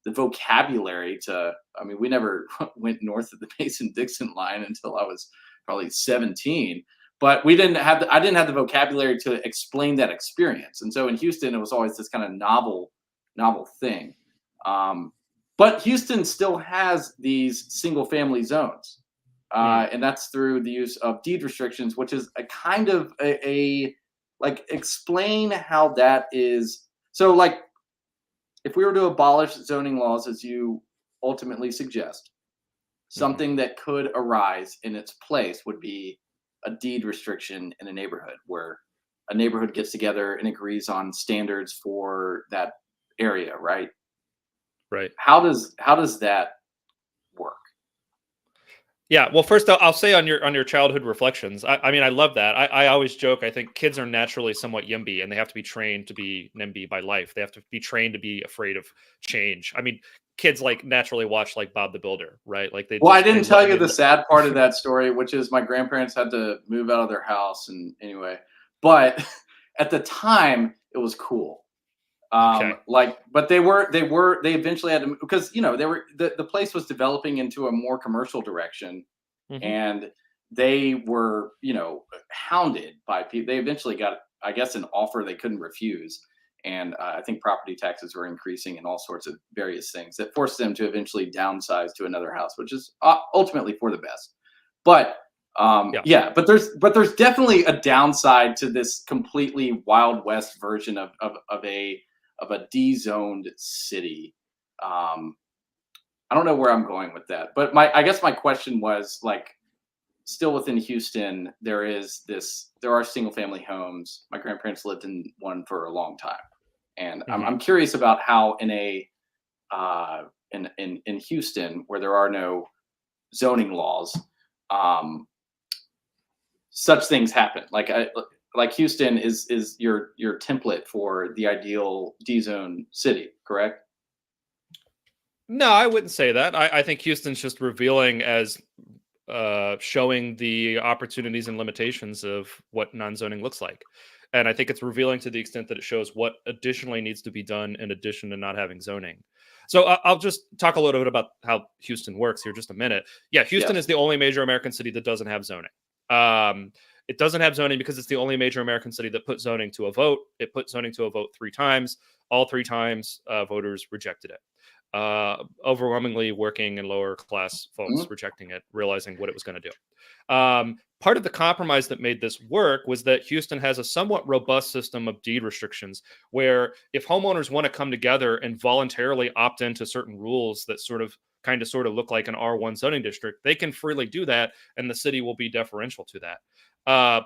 the vocabulary to. I mean, we never went north of the Mason-Dixon line until I was probably 17. But we didn't have I didn't have the vocabulary to explain that experience. And so in Houston, it was always this kind of novel thing. But Houston still has these single family zones. And that's through the use of deed restrictions, which is a kind of a like explain how that is. So like if we were to abolish zoning laws as you ultimately suggest, something that could arise in its place would be a deed restriction in a neighborhood where a neighborhood gets together and agrees on standards for that area, right? Right. How does that work? Yeah, well, first I'll say on your childhood reflections. I mean, I love that. I always joke. I think kids are naturally somewhat YIMBY, and they have to be trained to be NIMBY by life. They have to be trained to be afraid of change. I mean, kids like naturally watch like Bob the Builder, right? Like Well, I didn't tell you the sad part of that story, which is my grandparents had to move out of their house, and anyway, but at the time it was cool. But they eventually had to, because they were the place was developing into a more commercial direction, and they were hounded by people. They eventually got, I guess, an offer they couldn't refuse, and I think property taxes were increasing and all sorts of various things that forced them to eventually downsize to another house, which is ultimately for the best. But but there's definitely a downside to this completely Wild West version of a de-zoned city. I don't know where I'm going with that, but I guess my question was like, still within Houston, there are single family homes. My grandparents lived in one for a long time, and I'm curious about how in Houston, where there are no zoning laws, such things happen. Like Houston is your template for the ideal D-zone city, correct? No, I wouldn't say that. I think Houston's just revealing as showing the opportunities and limitations of what non-zoning looks like. And I think it's revealing to the extent that it shows what additionally needs to be done in addition to not having zoning. So I'll just talk a little bit about how Houston works here just a minute. Yeah, Houston is the only major American city that doesn't have zoning. It doesn't have zoning because it's the only major American city that put zoning to a vote. It put zoning to a vote 3 times. All 3 times, voters rejected it. Overwhelmingly working and lower class folks rejecting it, realizing what it was going to do. Part of the compromise that made this work was that Houston has a somewhat robust system of deed restrictions where if homeowners want to come together and voluntarily opt into certain rules that sort of look like an R1 zoning district, they can freely do that and the city will be deferential to that.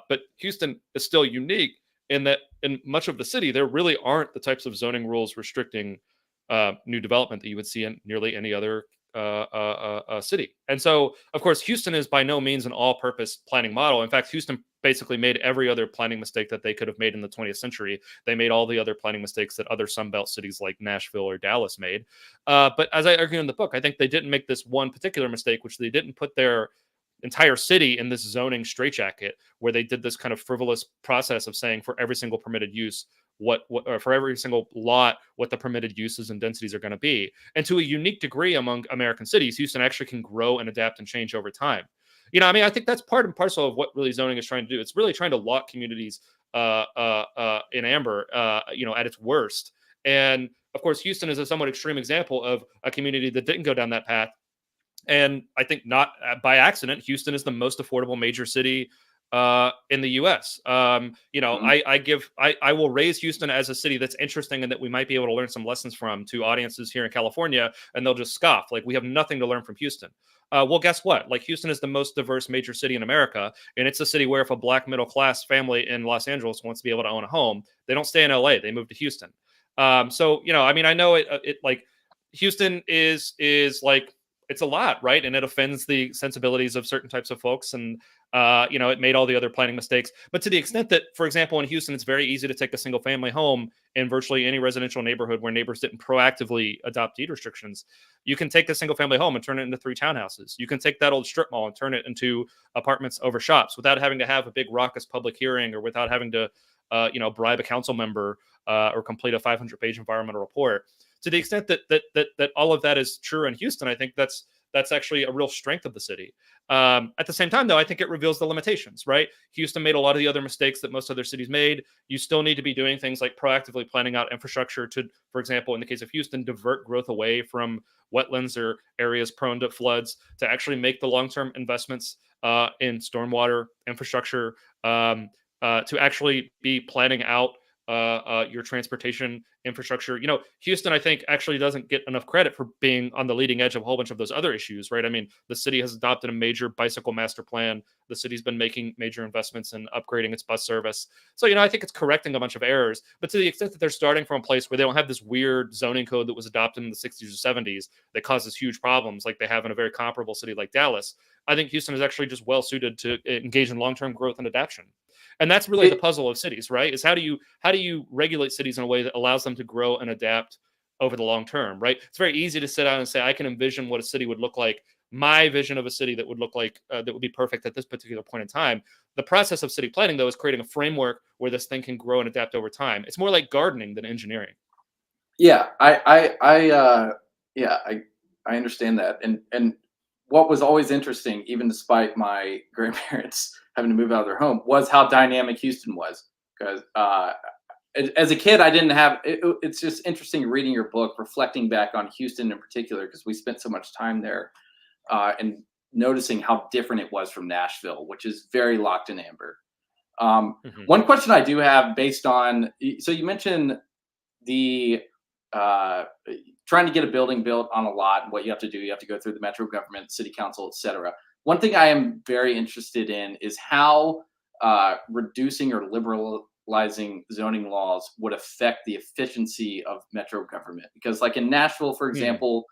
But Houston is still unique in that in much of the city, there really aren't the types of zoning rules restricting new development that you would see in nearly any other city. And so, of course, Houston is by no means an all-purpose planning model. In fact, Houston basically made every other planning mistake that they could have made in the 20th century. They made all the other planning mistakes that other Sunbelt cities like Nashville or Dallas made. But as I argue in the book, I think they didn't make this one particular mistake, which they didn't put their entire city in this zoning straitjacket where they did this kind of frivolous process of saying for every single permitted use, or for every single lot, what the permitted uses and densities are going to be. And to a unique degree among American cities, Houston actually can grow and adapt and change over time. I think that's part and parcel of what really zoning is trying to do. It's really trying to lock communities in amber, at its worst. And of course, Houston is a somewhat extreme example of a community that didn't go down that path. And I think not by accident, Houston is the most affordable major city in the U.S. I will raise Houston as a city that's interesting and that we might be able to learn some lessons from to audiences here in California, and they'll just scoff. Like, we have nothing to learn from Houston. Well, guess what? Like, Houston is the most diverse major city in America, and it's a city where if a black middle class family in Los Angeles wants to be able to own a home, they don't stay in L.A. They move to Houston. I know it like Houston is like, it's a lot, right? And it offends the sensibilities of certain types of folks. And, it made all the other planning mistakes. But to the extent that, for example, in Houston, it's very easy to take a single family home in virtually any residential neighborhood where neighbors didn't proactively adopt deed restrictions. You can take a single family home and turn it into 3 townhouses. You can take that old strip mall and turn it into apartments over shops without having to have a big raucous public hearing or without having to, bribe a council member or complete a 500-page environmental report. to the extent that all of that is true in Houston, I think that's actually a real strength of the city. At the same time, though, I think it reveals the limitations, right? Houston made a lot of the other mistakes that most other cities made. You still need to be doing things like proactively planning out infrastructure to, for example, in the case of Houston, divert growth away from wetlands or areas prone to floods, to actually make the long-term investments in stormwater infrastructure, to actually be planning out your transportation infrastructure. Houston, I think, actually doesn't get enough credit for being on the leading edge of a whole bunch of those other issues, right? I mean, the city has adopted a major bicycle master plan. The city's been making major investments in upgrading its bus service. So, I think it's correcting a bunch of errors. But to the extent that they're starting from a place where they don't have this weird zoning code that was adopted in the 60s or 70s that causes huge problems like they have in a very comparable city like Dallas, I think Houston is actually just well suited to engage in long-term growth and adaptation. And that's really the puzzle of cities, right? Is how do you regulate cities in a way that allows them to grow and adapt over the long term, right? It's very easy to sit down and say, I can envision what a city would look like. My vision of a city that would look like that would be perfect at this particular point in time. The process of city planning, though, is creating a framework where this thing can grow and adapt over time. It's more like gardening than engineering. Yeah, I understand that. And what was always interesting, even despite my grandparents having to move out of their home, was how dynamic Houston was. Because as a kid, I didn't have. It's just interesting reading your book, reflecting back on Houston in particular, because we spent so much time there, and noticing how different it was from Nashville, which is very locked in amber. One question I do have, based on, so you mentioned the trying to get a building built on a lot, what you have to do, you have to go through the metro government, city council, etc. One thing I am very interested in is how reducing or liberalizing zoning laws would affect the efficiency of metro government. Because like in Nashville, for example,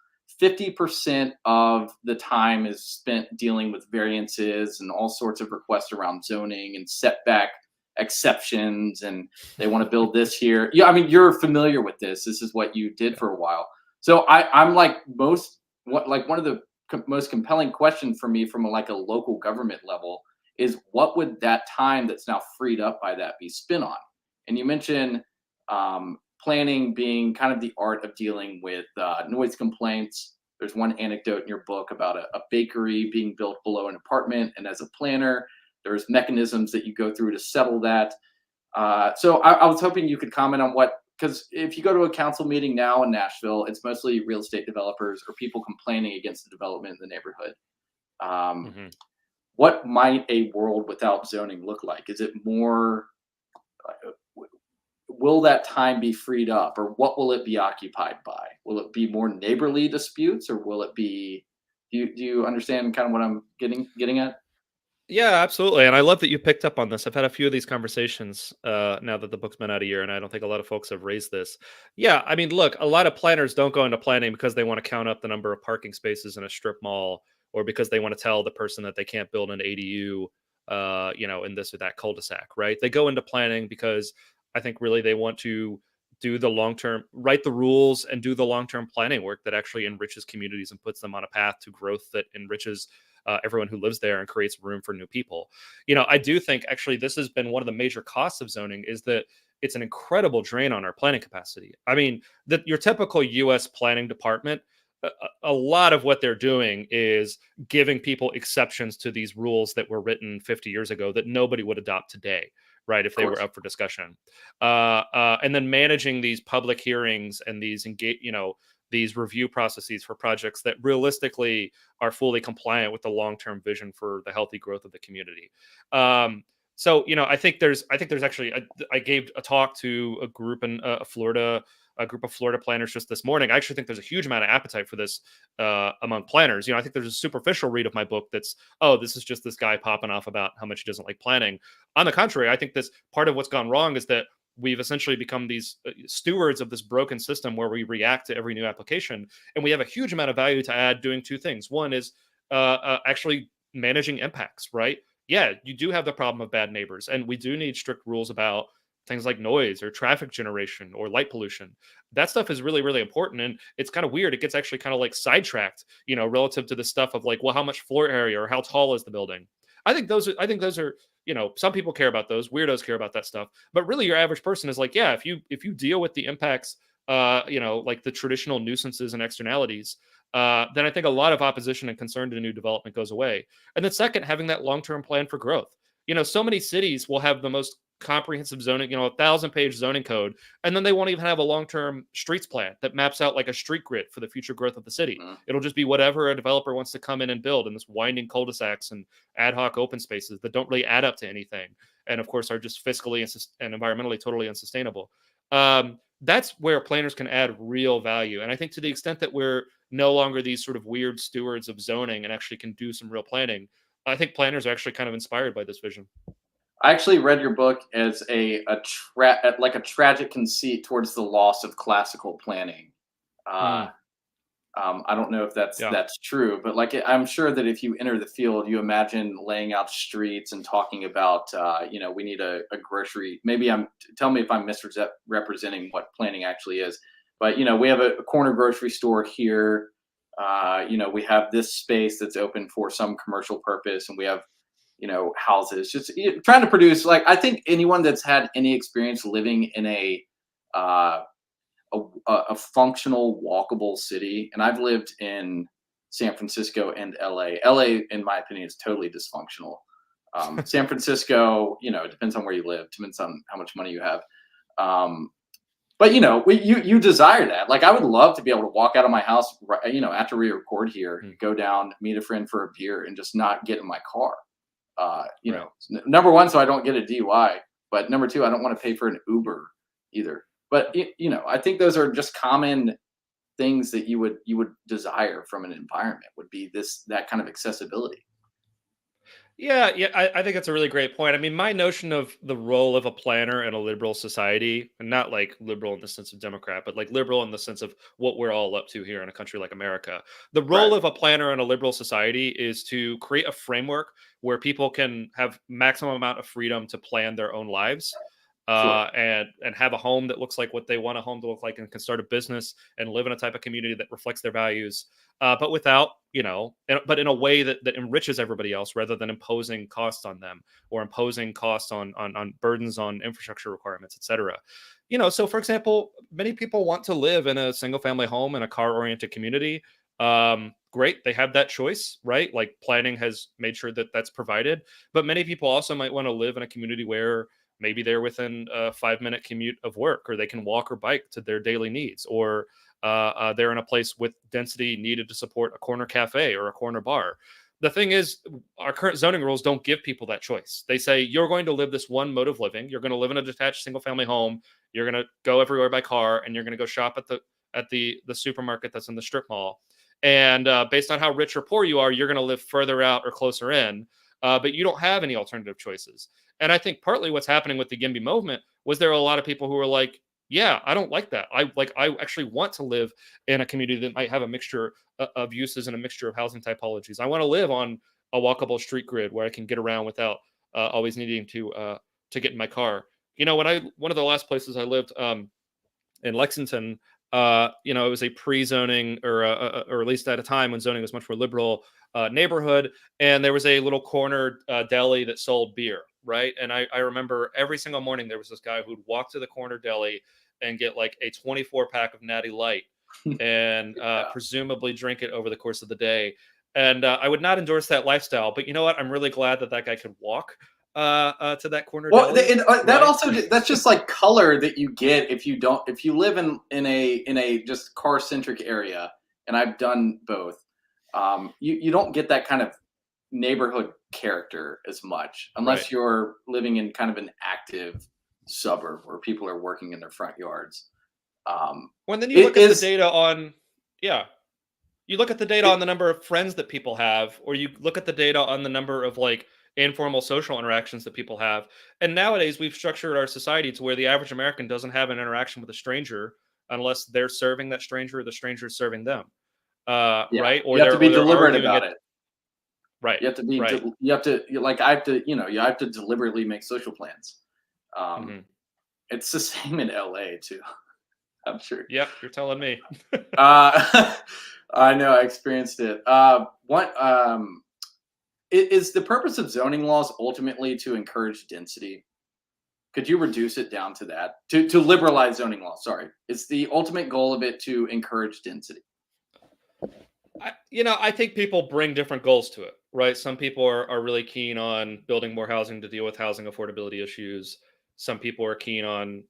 50% of the time is spent dealing with variances and all sorts of requests around zoning and setback exceptions, and they want to build this here. Yeah, I mean, you're familiar with this. This is what you did for a while. So I'm like one of the most compelling question for me from a local government level is, what would that time that's now freed up by that be spent on? And you mentioned planning being kind of the art of dealing with noise complaints. There's one anecdote in your book about a bakery being built below an apartment, and as a planner, there's mechanisms that you go through to settle that. So I was hoping you could comment on because if you go to a council meeting now in Nashville, it's mostly real estate developers or people complaining against the development in the neighborhood. What might a world without zoning look like? Is it more, will that time be freed up, or what will it be occupied by? Will it be more neighborly disputes, or will it be, do you understand kind of what I'm getting at? Yeah, absolutely. And I love that you picked up on this. I've had a few of these conversations now that the book's been out a year, and I don't think a lot of folks have raised this. Yeah, I mean, look, a lot of planners don't go into planning because they want to count up the number of parking spaces in a strip mall, or because they want to tell the person that they can't build an ADU, in this or that cul-de-sac, right? They go into planning because I think really they want to do the long-term, write the rules and do the long-term planning work that actually enriches communities and puts them on a path to growth that enriches everyone who lives there and creates room for new people. I do think actually this has been one of the major costs of zoning, is that it's an incredible drain on our planning capacity. I mean, your typical US planning department, a lot of what they're doing is giving people exceptions to these rules that were written 50 years ago that nobody would adopt today, right, if they were up for discussion. And then managing these public hearings and these review processes for projects that realistically are fully compliant with the long-term vision for the healthy growth of the community. So, I think there's actually, I gave a talk to a group in Florida, a group of Florida planners just this morning. I actually think there's a huge amount of appetite for this among planners. I think there's a superficial read of my book that's, oh, this is just this guy popping off about how much he doesn't like planning. On the contrary, I think this part of what's gone wrong is that we've essentially become these stewards of this broken system where we react to every new application. And we have a huge amount of value to add doing two things. One is actually managing impacts, right? Yeah, you do have the problem of bad neighbors, and we do need strict rules about things like noise or traffic generation or light pollution. That stuff is really, really important. And it's kind of weird. It gets actually kind of like sidetracked, relative to the stuff of like, well, how much floor area or how tall is the building? I think those are, some people care about those. Weirdos care about that stuff. But really your average person is like, yeah, if you deal with the impacts like the traditional nuisances and externalities, then I think a lot of opposition and concern to new development goes away. And then second, having that long-term plan for growth. So many cities will have the most comprehensive zoning, 1,000-page zoning code, and then they won't even have a long-term streets plan that maps out like a street grid for the future growth of the city. It'll just be whatever a developer wants to come in and build in this winding cul-de-sacs and ad hoc open spaces that don't really add up to anything, and of course are just fiscally and environmentally totally unsustainable. That's where planners can add real value. And I think to the extent that we're no longer these sort of weird stewards of zoning and actually can do some real planning, I think planners are actually kind of inspired by this vision. I actually read your book as like a tragic conceit towards the loss of classical planning. Uh, I don't know if Yeah. that's true, but like I'm sure that if you enter the field, you imagine laying out streets and talking about, we need a grocery. Maybe tell me if I'm misrepresenting what planning actually is, but we have a corner grocery store here. We have this space that's open for some commercial purpose, and we have houses. Just trying to produce. Like I think anyone that's had any experience living in uh, a functional, walkable city. And I've lived in San Francisco and LA. LA, in my opinion, is totally dysfunctional. San Francisco, it depends on where you live, depends on how much money you have. But you desire that. Like I would love to be able to walk out of my house, after we record here, go down, meet a friend for a beer, and just not get in my car. Number one, so I don't get a DUI. But number two, I don't want to pay for an Uber either. But I think those are just common things that you would desire from an environment, would be that kind of accessibility. Yeah, I think that's a really great point. I mean, my notion of the role of a planner in a liberal society, and not like liberal in the sense of Democrat, but like liberal in the sense of what we're all up to here in a country like America. The role Right. of a planner in a liberal society is to create a framework where people can have maximum amount of freedom to plan their own lives. Sure. And have a home that looks like what they want a home to look like, and can start a business and live in a type of community that reflects their values, but without, but in a way that enriches everybody else rather than imposing costs on them, or imposing costs on burdens on infrastructure requirements, etc. So for example, many people want to live in a single family home in a car oriented community. Great, they have that choice, right? Like planning has made sure that that's provided, but many people also might want to live in a community where maybe they're within a 5-minute commute of work, or they can walk or bike to their daily needs, or they're in a place with density needed to support a corner cafe or a corner bar. The thing is, our current zoning rules don't give people that choice. They say you're going to live this one mode of living. You're going to live in a detached single family home. You're going to go everywhere by car, and you're going to go shop at the supermarket that's in the strip mall. And based on how rich or poor you are, you're going to live further out or closer in. But you don't have any alternative choices. And I think partly what's happening with the GIMBY movement was there are a lot of people who are like, yeah, I don't like that. I actually want to live in a community that might have a mixture of uses and a mixture of housing typologies. I want to live on a walkable street grid where I can get around without always needing to get in my car. One of the last places I lived in Lexington, it was a pre-zoning, or at least at a time when zoning was much more liberal neighborhood, and there was a little corner deli that sold beer, right? And I remember every single morning there was this guy who'd walk to the corner deli and get like a 24-pack of Natty Light, and presumably drink it over the course of the day. And I would not endorse that lifestyle, but you know what? I'm really glad that guy could walk to that corner deli. That Right? also, that's just like color that you get if you live in a just car centric area, and I've done both. You don't get that kind of neighborhood character as much unless Right. you're living in kind of an active suburb where people are working in their front yards. When then you It look at the is data on, yeah, you look at the data on the number of friends that people have, or you look at the data on the number of like informal social interactions that people have. And nowadays we've structured our society to where the average American doesn't have an interaction with a stranger unless they're serving that stranger or the stranger is serving them. Yeah, Right? you have to be They're deliberate arguing about it. it. Right. You have to be Right. like I have to you have to deliberately make social plans. Um, Hmm. it's the same in LA too. I'm sure. Yep. You're telling me. Uh, I know I experienced it. What is the purpose of zoning laws ultimately to encourage density? Could you reduce it down to that? To liberalize zoning law, sorry. Is the ultimate goal of it to encourage density? I think people bring different goals to it, right? Some people are really keen on building more housing to deal with housing affordability issues. Some people are keen on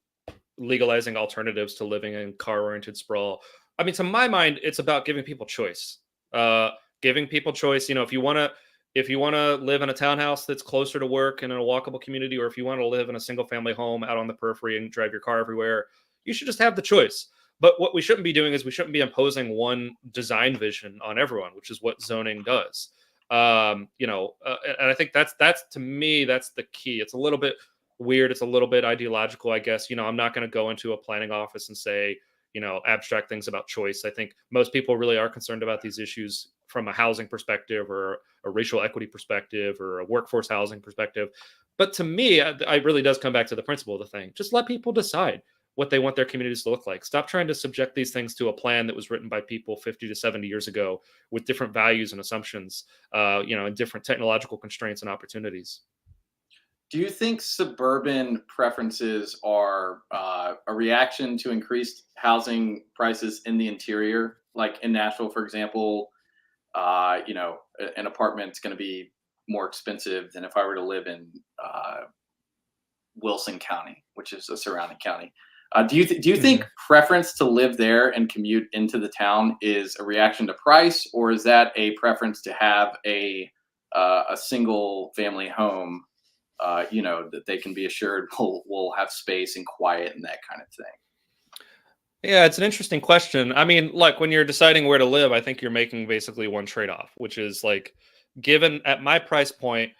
legalizing alternatives to living in car-oriented sprawl. I mean, to my mind, it's about giving people choice. Uh, Giving people choice. If you want to live in a townhouse that's closer to work and in a walkable community, or if you want to live in a single-family home out on the periphery and drive your and everywhere, you should just have the choice. But what we shouldn't be doing is we shouldn't be imposing one design vision on everyone, which is what zoning does. And I think that's to me that's the key. It's a little bit weird. It's a little bit ideological, I guess. I'm not going to go into a planning office and say, abstract things about choice. I think most people really are concerned about these issues from a housing perspective or a racial equity perspective or a workforce housing perspective. But to me, it really does come back to the principle of the thing. Just let people decide what they want their communities to look like. Stop trying to subject these things to a plan that was written by people 50 to 70 years ago with different values and assumptions, and different technological constraints and opportunities. Do you think suburban preferences are a reaction to increased housing prices in the interior? Like in Nashville, for example, an apartment's going to be more expensive than if I were to live in Wilson County, which is a surrounding county. Do you think preference to live there and commute into the town is a reaction to price, or is that a preference to have a single family home? That they can be assured will have space and quiet and that kind of thing. Yeah, it's an interesting question. I mean, like when you're deciding where to live, I think you're making basically one trade-off, which is like, given at my price point,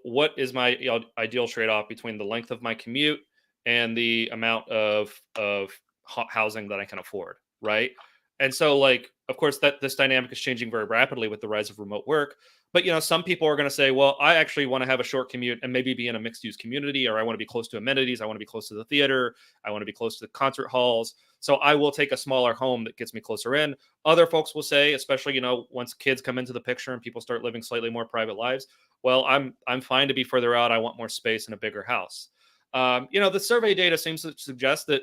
what is my ideal trade-off between the length of my commute and the amount of housing that I can afford, right? And so, like, of course, that this dynamic is changing very rapidly with the rise of remote work. But some people are going to say, well, I actually want to have a short commute and maybe be in a mixed-use community, or I want to be close to amenities, I want to be close to the theater, I want to be close to concert halls. So I will take a smaller home that gets me closer in. Other folks will say, especially once kids come into the picture and people start living slightly more private lives, well, I'm fine to be further out. I want more space and a bigger house. The survey data seems to suggest that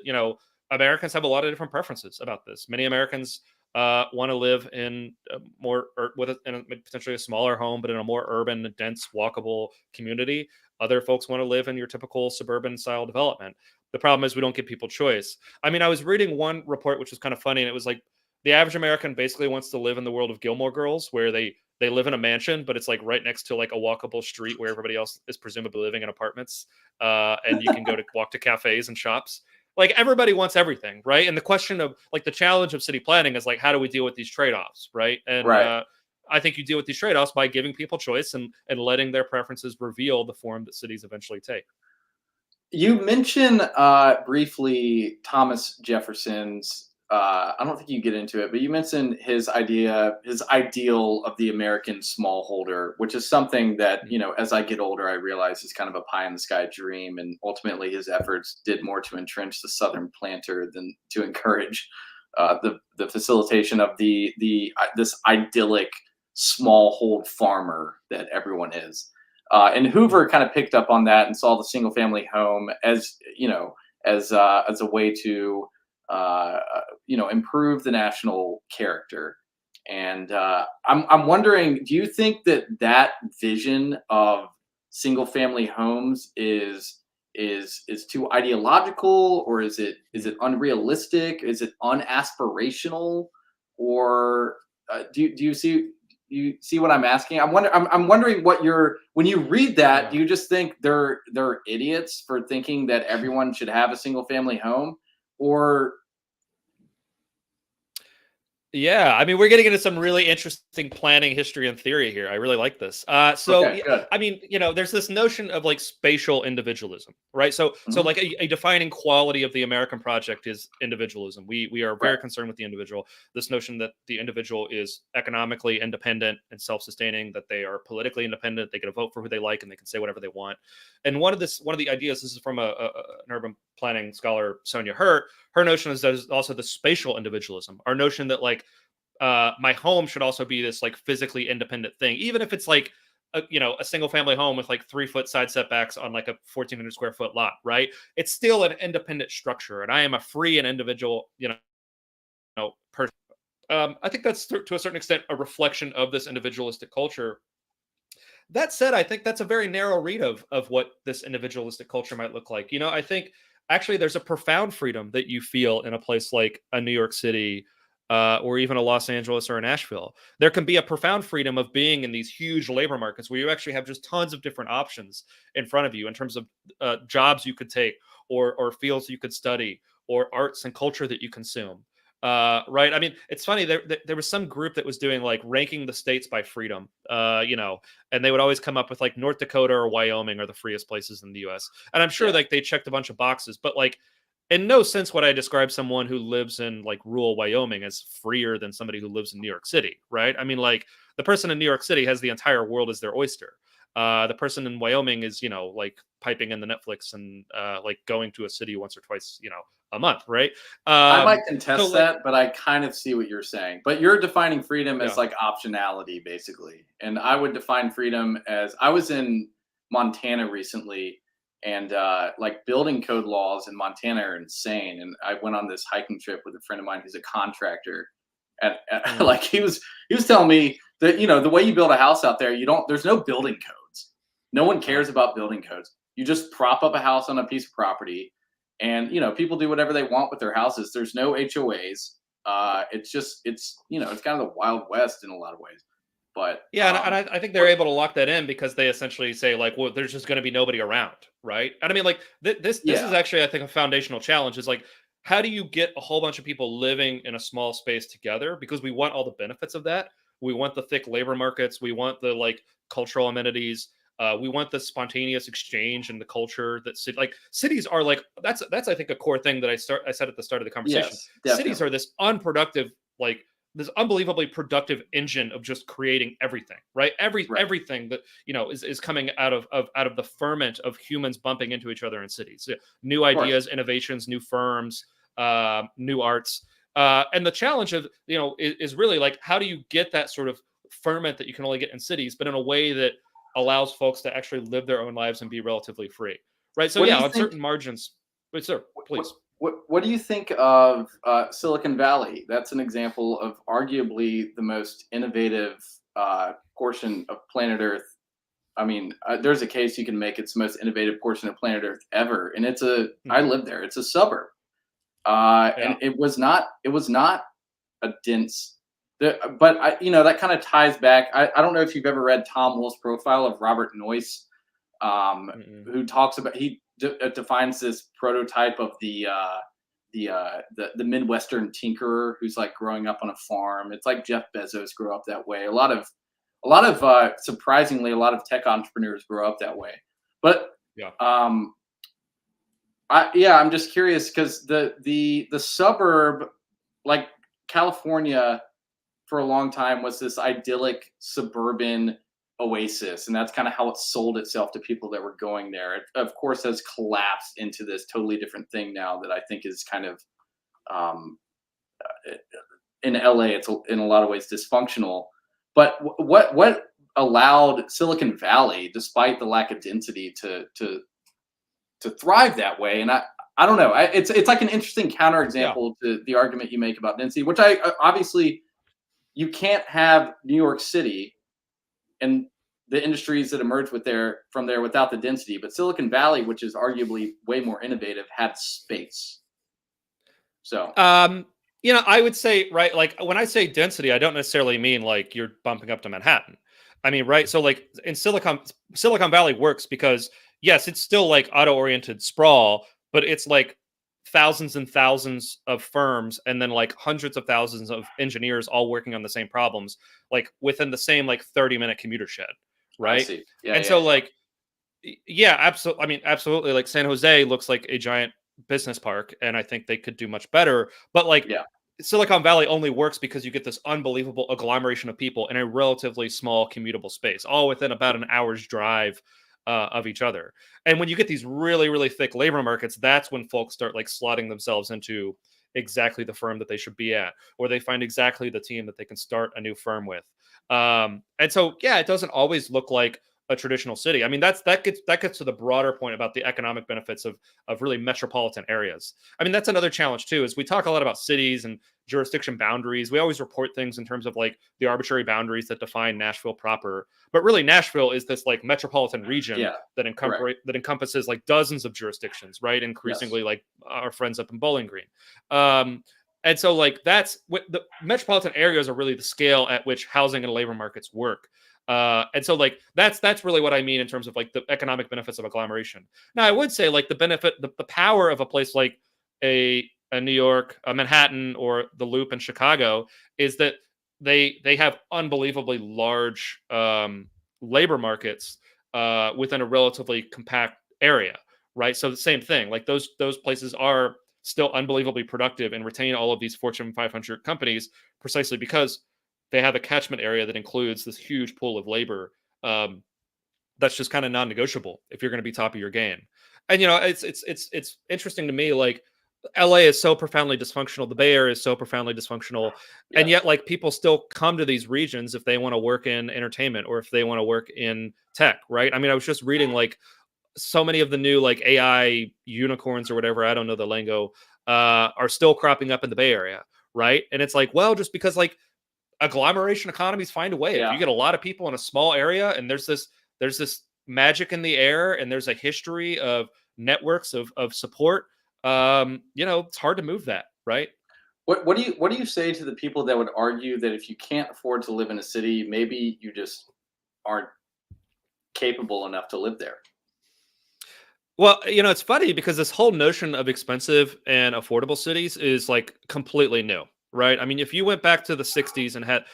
Americans have a lot of different preferences about this. Many Americans want to live in potentially a smaller home, but in a more urban, dense, walkable community. Other folks want to live in your typical suburban style development. The problem is we don't give people choice. I mean, I was reading one report which was kind of funny, and it was like the average American basically wants to live in the world of Gilmore Girls, where they live in a mansion, but it's like right next to like a walkable street where everybody else is presumably living in apartments, and you can walk to cafes and shops. Like everybody wants everything, right? And the question of like the challenge of city planning is like, how do we deal with these trade-offs, right? And right. I think you deal with these trade-offs by giving people choice and letting their preferences reveal the form that cities eventually take. You mentioned briefly Thomas Jefferson's. I don't think you get into it, but you mentioned his ideal of the American smallholder, which is something that, as I get older, I realize is kind of a pie in the sky dream. And ultimately, his efforts did more to entrench the Southern planter than to encourage the facilitation of this idyllic smallhold farmer that everyone is. And Hoover kind of picked up on that and saw the single family home as a way to improve the national character. And I'm wondering, do you think that vision of single family homes is too ideological, or is it unrealistic? Is it unaspirational, or do you see? You see what I'm asking? I'm wondering when you read that, Yeah. do you just think they're idiots for thinking that everyone should have a single family home, or Yeah, I mean, we're getting into some really interesting planning history and theory here. I really like this. okay, good. I mean, there's this notion of like spatial individualism, right? So Mhm. like a defining quality of the American project is individualism. We are Right. very concerned with the individual. This notion that the individual is economically independent and self-sustaining, that they are politically independent, they can vote for who they like, and they can say whatever they want. And one of the ideas, this is from an urban planning scholar, Sonia Hurt. Her notion is there's also the spatial individualism. Our notion that like my home should also be this like physically independent thing, even if it's like a single family home with like 3-foot side setbacks on like a 1,400 square foot lot, right? It's still an independent structure, and I am a free and individual, person. I think that's to a certain extent a reflection of this individualistic culture. That said, I think that's a very narrow read of what this individualistic culture might look like. I think actually there's a profound freedom that you feel in a place like a New York City, or even a Los Angeles or a Nashville. There can be a profound freedom of being in these huge labor markets where you actually have just tons of different options in front of you in terms of jobs you could take, or fields you could study, or arts and culture that you consume. Right. I mean, it's funny. There was some group that was doing like ranking the states by freedom, and they would always come up with like North Dakota or Wyoming are the freest places in the US. And I'm sure like they checked a bunch of boxes, but like in no sense would I describe someone who lives in like rural Wyoming as freer than somebody who lives in New York City. Right. I mean, like the person in New York City has the entire world as their oyster. The person in Wyoming is, like piping in the Netflix and like going to a city once or twice, a month, right? I might contest so, like, that, but I kind of see what you're saying. But you're defining freedom as yeah. like optionality, basically. And I would define freedom as I was in Montana recently, and like building code laws in Montana are insane. And I went on this hiking trip with a friend of mine who's a contractor. Like he was telling me that the way you build a house out there, there's no building codes. No one cares about building codes. You just prop up a house on a piece of property, and people do whatever they want with their houses. There's no HOAs. It's kind of the Wild West in a lot of ways. But Yeah, and I think they're able to lock that in because they essentially say like, well, there's just going to be nobody around, right? And I mean, like this is actually, I think, a foundational challenge. Is like, how do you get a whole bunch of people living in a small space together? Because we want all the benefits of that. We want the thick labor markets. We want the like cultural amenities. We want the spontaneous exchange and the culture that cities are like. That's I think a core thing that I said at the start of the conversation. Yes, Cities are this unproductive, like this unbelievably productive engine of just creating everything, right? Everything that is coming out of the ferment of humans bumping into each other in cities. New ideas, innovations, new firms, new arts. And the challenge of is really like, how do you get that sort of ferment that you can only get in cities, but in a way that allows folks to actually live their own lives and be relatively free, right? So on certain margins. But sir, please. What do you think of Silicon Valley? That's an example of arguably the most innovative portion of planet Earth. I mean, there's a case you can make it's the most innovative portion of planet Earth ever, and I live there. It's a suburb, and it was not a dense. But that kind of ties back. I don't know if you've ever read Tom Wolfe's profile of Robert Noyce, who talks about defines this prototype of the Midwestern tinkerer who's like growing up on a farm. It's like Jeff Bezos grew up that way. A lot of surprisingly, a lot of tech entrepreneurs grow up that way. But I'm just curious because the suburb, like California, for a long time was this idyllic suburban oasis, and that's kind of how it sold itself to people that were going there. It, of course, has collapsed into this totally different thing now that I think is kind of in LA. It's in a lot of ways dysfunctional. But what allowed Silicon Valley, despite the lack of density, to thrive that way? And I don't know. It's like an interesting counterexample to the argument you make about density, which I obviously. You can't have New York City and the industries that emerged from there without the density. But Silicon Valley, which is arguably way more innovative, had space. So, I would say, right, like when I say density, I don't necessarily mean like you're bumping up to Manhattan. I mean, right. So like in Silicon Valley works because yes, it's still like auto-oriented sprawl, but it's like thousands and thousands of firms and then like hundreds of thousands of engineers all working on the same problems, like within the same like 30-minute commuter shed, right? I see. Absolutely. I mean, absolutely. Like San Jose looks like a giant business park, and I think they could do much better. But Silicon Valley only works because you get this unbelievable agglomeration of people in a relatively small commutable space, all within about an hour's drive of each other. And when you get these really, really thick labor markets, that's when folks start like slotting themselves into exactly the firm that they should be at, or they find exactly the team that they can start a new firm with. And so, yeah, it doesn't always look like a traditional city. I mean, that gets to the broader point about the economic benefits of really metropolitan areas. I mean, that's another challenge too. Is we talk a lot about cities and jurisdiction boundaries. We always report things in terms of like the arbitrary boundaries that define Nashville proper, but really Nashville is this like metropolitan region Yeah, that correct. encompasses like dozens of jurisdictions, right? Yes. Increasingly, like our friends up in Bowling Green. And so, like, that's what the metropolitan areas are really the scale at which housing and labor markets work. And so, like, that's really what I mean in terms of like the economic benefits of agglomeration. Now, I would say like the power of a place like a New York, a Manhattan, or the Loop in Chicago is that they have unbelievably large labor markets within a relatively compact area, right? So the same thing, like those places are still unbelievably productive and retain all of these Fortune 500 companies precisely because they have a catchment area that includes this huge pool of labor um, that's just kind of non-negotiable if you're going to be top of your game. And it's interesting to me, like LA is so profoundly dysfunctional, the Bay Area is so profoundly dysfunctional, and Yes. yet like people still come to these regions if they want to work in entertainment or if they want to work in tech, right? I mean, I was just reading like so many of the new like AI unicorns or whatever, I don't know the lingo, are still cropping up in the Bay Area, right? And it's like, well, just because like agglomeration economies find a way. If Yeah. you get a lot of people in a small area and there's this magic in the air and there's a history of networks of support, it's hard to move that, right? What do you say to the people that would argue that if you can't afford to live in a city, maybe you just aren't capable enough to live there? Well, it's funny because this whole notion of expensive and affordable cities is like completely new, right? I mean, if you went back to the 60s and had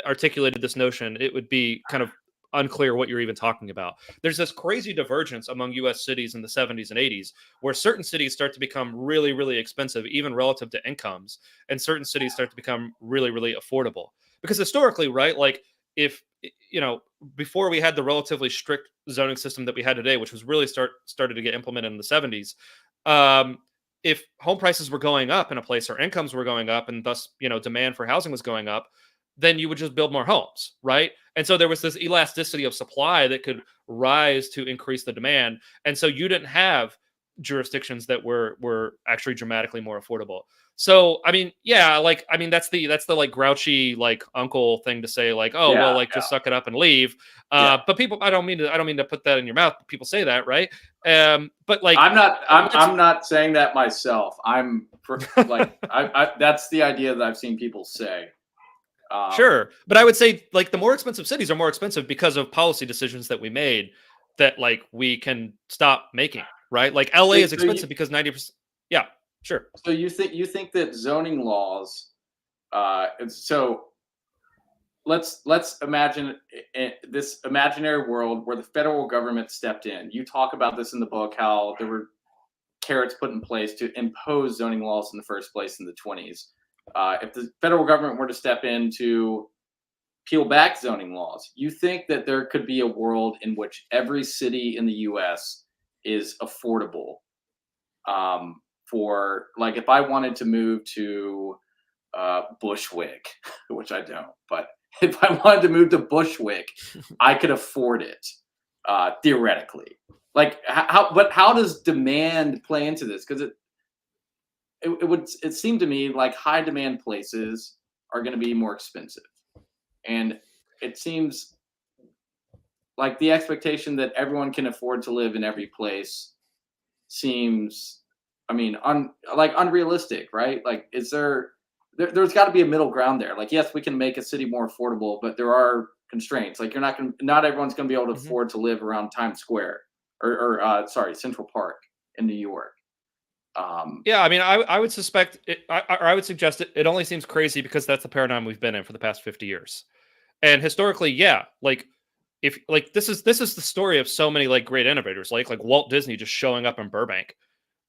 articulated this notion, it would be kind of unclear what you're even talking about. There's this crazy divergence among US cities in the 70s and 80s where certain cities start to become really, really expensive, even relative to incomes, and certain cities start to become really, really affordable. Because historically, right, like if before we had the relatively strict zoning system that we had today, which was really started to get implemented in the 70s, um, if home prices were going up in a place or incomes were going up and thus demand for housing was going up, then you would just build more homes, right? And so there was this elasticity of supply that could rise to increase the demand, and so you didn't have jurisdictions that were actually dramatically more affordable. So I mean, yeah, like I mean that's the like grouchy like uncle thing to say, like, oh well, Yeah, like just suck it up and leave. yeah. But people, I don't mean to put that in your mouth. People say that, right? But like I'm not. I'm. once I'm not saying that myself. Like. That's the idea that I've seen people say. Um, Sure, but I would say like the more expensive cities are more expensive because of policy decisions that we made that like we can stop making, right? Like LA so, is so you. expensive because 90%. Yeah, sure. So you think that zoning laws. So let's imagine this imaginary world where the federal government stepped in. You talk about this in the book, how there were carrots put in place to impose zoning laws in the first place in the 20s. If the federal government were to step in to peel back zoning laws, you think that there could be a world in which every city in the US is affordable? For like, if I wanted to move to Bushwick, which I don't, but if I wanted to move to Bushwick, I could afford it theoretically. Like but how does demand play into this? Because it seemed to me like high demand places are going to be more expensive, and it seems like the expectation that everyone can afford to live in every place seems, I mean, like unrealistic, right? Like, there's got to be a middle ground there. Like, yes, we can make a city more affordable, but there are constraints. Like, not everyone's going to be able to Mhm. afford to live around Times Square or sorry, Central Park in New York. Um, Yeah, I mean, I would suspect it, or I would suggest it only seems crazy because that's the paradigm we've been in for the past 50 years. And historically, yeah, like if like this is the story of so many like great innovators, like Walt Disney just showing up in Burbank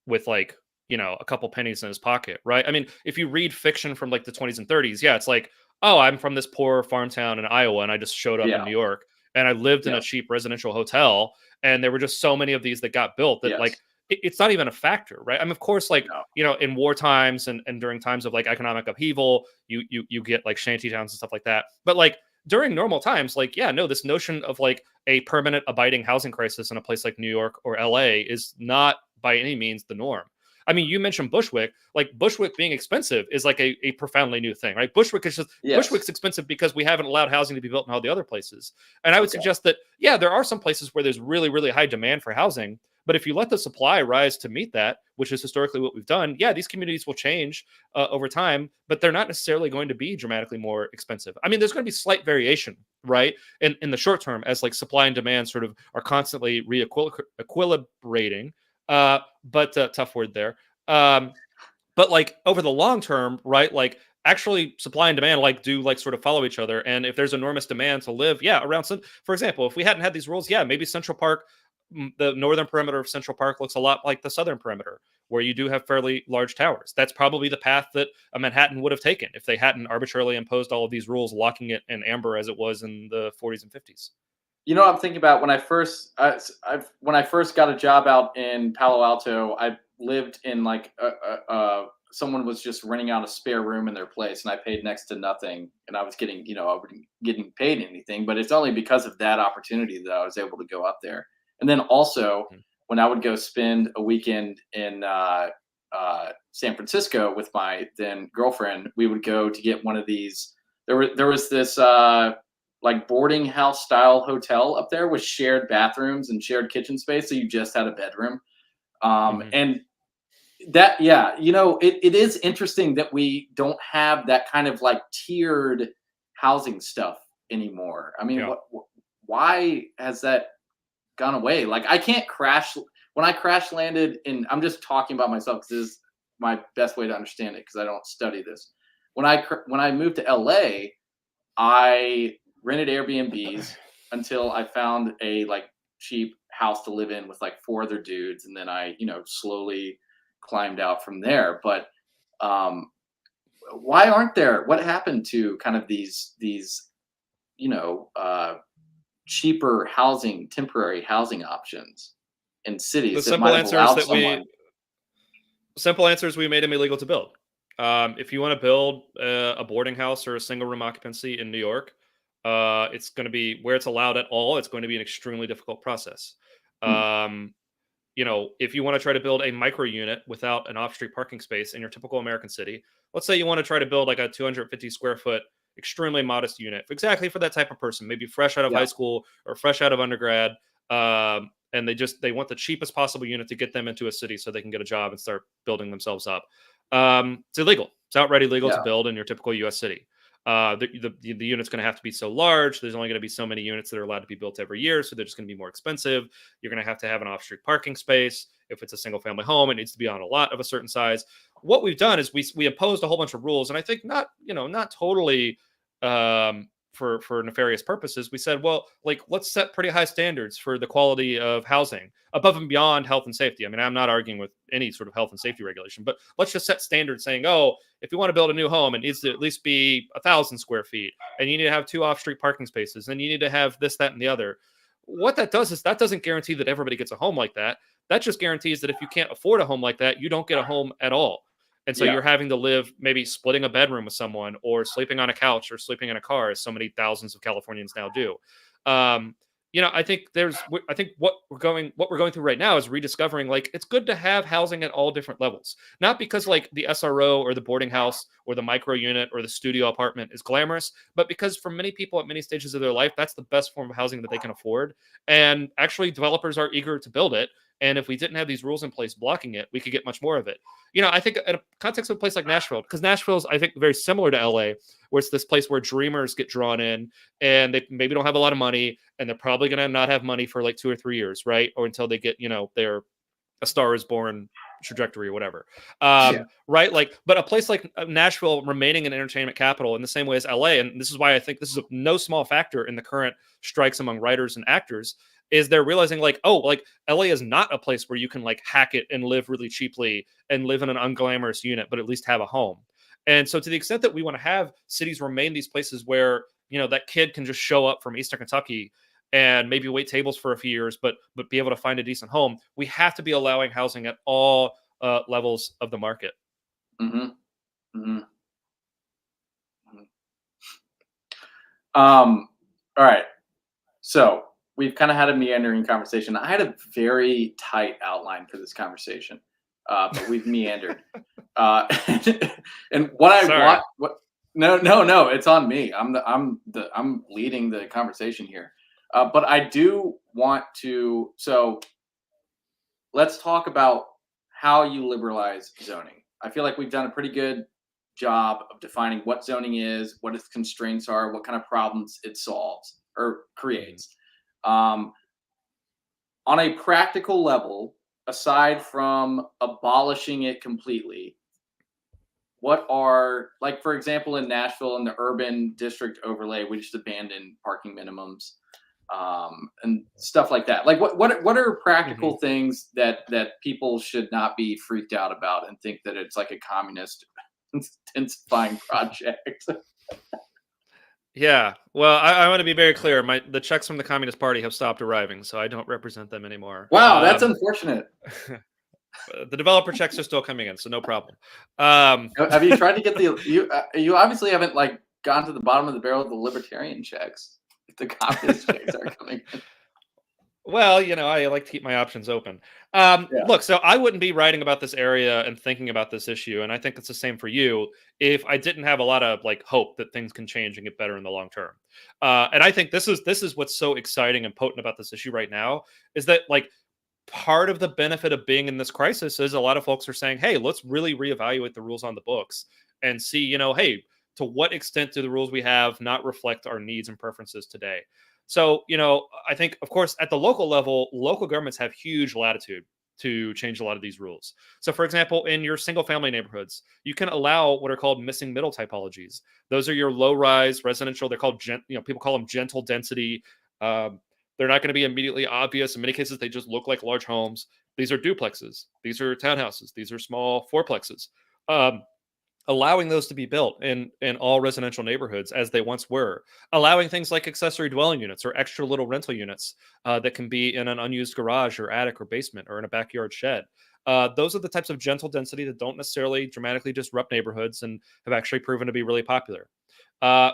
with like a couple pennies in his pocket, right? I mean, if you read fiction from like the 20s and 30s, yeah, it's like, oh, I'm from this poor farm town in Iowa and I just showed up in yeah, New York and I lived in a yeah, cheap residential hotel and there were just so many of these that got built that like yes, it's not even a factor, right? I mean, of course, like no, in war times and during times of like economic upheaval, you get like shanty towns and stuff like that, but like during normal times, like, yeah, no, this notion of like a permanent abiding housing crisis in a place like New York or LA is not by any means the norm. I mean, you mentioned Bushwick. Like Bushwick being expensive is like a profoundly new thing, right? Bushwick is just Yes. Bushwick's expensive because we haven't allowed housing to be built in all the other places. And I would Okay. suggest that, yeah, there are some places where there's really, really high demand for housing. But if you let the supply rise to meet that, which is historically what we've done, yeah, these communities will change over time, but they're not necessarily going to be dramatically more expensive. I mean, there's going to be slight variation, right? In the short term, as like supply and demand sort of are constantly re-equilibrating. But tough word there. But like over the long term, right? Like actually supply and demand like do like sort of follow each other. And if there's enormous demand to live, yeah, around some, for example, if we hadn't had these rules, yeah, maybe Central Park, the northern perimeter of Central Park looks a lot like the southern perimeter, where you do have fairly large towers. That's probably the path that a Manhattan would have taken if they hadn't arbitrarily imposed all of these rules, locking it in amber as it was in the 40s and 50s. You know, I'm thinking about when I first, when I first got a job out in Palo Alto. I lived in like someone was just renting out a spare room in their place, and I paid next to nothing, and I was getting, I wasn't getting paid anything, but it's only because of that opportunity that I was able to go up there. And then also Mhm. when I would go spend a weekend in San Francisco with my then girlfriend, we would go to get one of these. There was this. Like boarding house style hotel up there with shared bathrooms and shared kitchen space. So you just had a bedroom. Mhm. And that, yeah, it is interesting that we don't have that kind of like tiered housing stuff anymore. I mean, Yeah. why has that gone away? Like I can't crash when I crash landed in, I'm just talking about myself because this is my best way to understand it because I don't study this. When I moved to LA, I rented Airbnbs until I found a like cheap house to live in with like four other dudes, and then I, slowly climbed out from there. But um, why aren't there? What happened to kind of these you know uh, cheaper housing, temporary housing options in The cities that might have allowed someone? simple answer is we made them illegal to build. If you want to build a boarding house or a single room occupancy in New York, it's going to be where it's allowed at all. It's going to be an extremely difficult process. Hmm, Um, if you want to try to build a micro unit without an off-street parking space in your typical American city, let's say you want to try to build like a 250 square foot, extremely modest unit, exactly for that type of person, maybe fresh out of high yeah. school or fresh out of undergrad, and they want the cheapest possible unit to get them into a city so they can get a job and start building themselves up. It's illegal. It's outright illegal to Yeah. build in your typical U.S. city. The unit's going to have to be so large. There's only going to be so many units that are allowed to be built every year, so they're just going to be more expensive. You're going to have an off-street parking space. If it's a single-family home, it needs to be on a lot of a certain size. What we've done is we imposed a whole bunch of rules, and I think not totally for nefarious purposes. We said, well, like let's set pretty high standards for the quality of housing above and beyond health and safety. I mean, I'm not arguing with any sort of health and safety regulation, but let's just set standards saying, oh, if you want to build a new home, it needs to at least be 1,000 square feet, and you need to have 2 off-street parking spaces, and you need to have this, that, and the other. What that does is that doesn't guarantee that everybody gets a home like that. That just guarantees that if you can't afford a home like that, you don't get a home at all. And so Yeah. you're having to live maybe splitting a bedroom with someone or sleeping on a couch or sleeping in a car, as so many thousands of Californians now do. Um, I think what we're going through right now is rediscovering like it's good to have housing at all different levels. Not because like the SRO or the boarding house or the micro unit or the studio apartment is glamorous, but because for many people at many stages of their life, that's the best form of housing that they can afford. And actually, developers are eager to build it. And if we didn't have these rules in place blocking it, we could get much more of it. I think in a context of a place like Nashville, because Nashville's, I think, very similar to LA, where it's this place where dreamers get drawn in and they maybe don't have a lot of money and they're probably going to not have money for like 2 or 3 years, right? Or until they get, their A Star is Born trajectory or whatever. Yeah. Right? Like, but a place like Nashville remaining an entertainment capital in the same way as LA, and this is why I think this is no small factor in the current strikes among writers and actors, is they're realizing like, oh, like LA is not a place where you can like hack it and live really cheaply and live in an unglamorous unit, but at least have a home. And so to the extent that we want to have cities remain these places where, that kid can just show up from Eastern Kentucky and maybe wait tables for a few years, but be able to find a decent home, we have to be allowing housing at all levels of the market. Hmm. Hmm. All right. So we've kind of had a meandering conversation. I had a very tight outline for this conversation, but we've meandered. And what I Sorry. want, what? No, no, no. It's on me. I'm leading the conversation here. But I do want to. So let's talk about how you liberalize zoning. I feel like we've done a pretty good job of defining what zoning is, what its constraints are, what kind of problems it solves or Mhm. creates. Um, on a practical level, aside from abolishing it completely, what are, like, for example, in Nashville in the urban district overlay, we just abandoned parking minimums, and stuff like that. Like, what are Mhm. practical things that people should not be freaked out about and think that it's like a communist intensifying project? Yeah. Well, I want to be very clear. The checks from the Communist Party have stopped arriving, so I don't represent them anymore. Wow, that's unfortunate. The developer checks are still coming in, so no problem. Um, Have you tried to get the you obviously haven't like gone to the bottom of the barrel of the libertarian checks. If the communist checks are coming in. Well, I like to keep my options open. Yeah. Look, so I wouldn't be writing about this area and thinking about this issue, and I think it's the same for you if I didn't have a lot of like hope that things can change and get better in the long term. And I think this is what's so exciting and potent about this issue right now is that like part of the benefit of being in this crisis is a lot of folks are saying, hey, let's really reevaluate the rules on the books and see, hey, to what extent do the rules we have not reflect our needs and preferences today? So, I think, of course, at the local level, local governments have huge latitude to change a lot of these rules. So, for example, in your single family neighborhoods, you can allow what are called missing middle typologies. Those are your low rise residential. They're called, people call them gentle density. Um, they're not going to be immediately obvious. In many cases, they just look like large homes. These are duplexes. These are townhouses. These are small fourplexes. Um, Allowing those to be built in all residential neighborhoods as they once were, allowing things like accessory dwelling units or extra little rental units that can be in an unused garage or attic or basement or in a backyard shed. Those are the types of gentle density that don't necessarily dramatically disrupt neighborhoods and have actually proven to be really popular.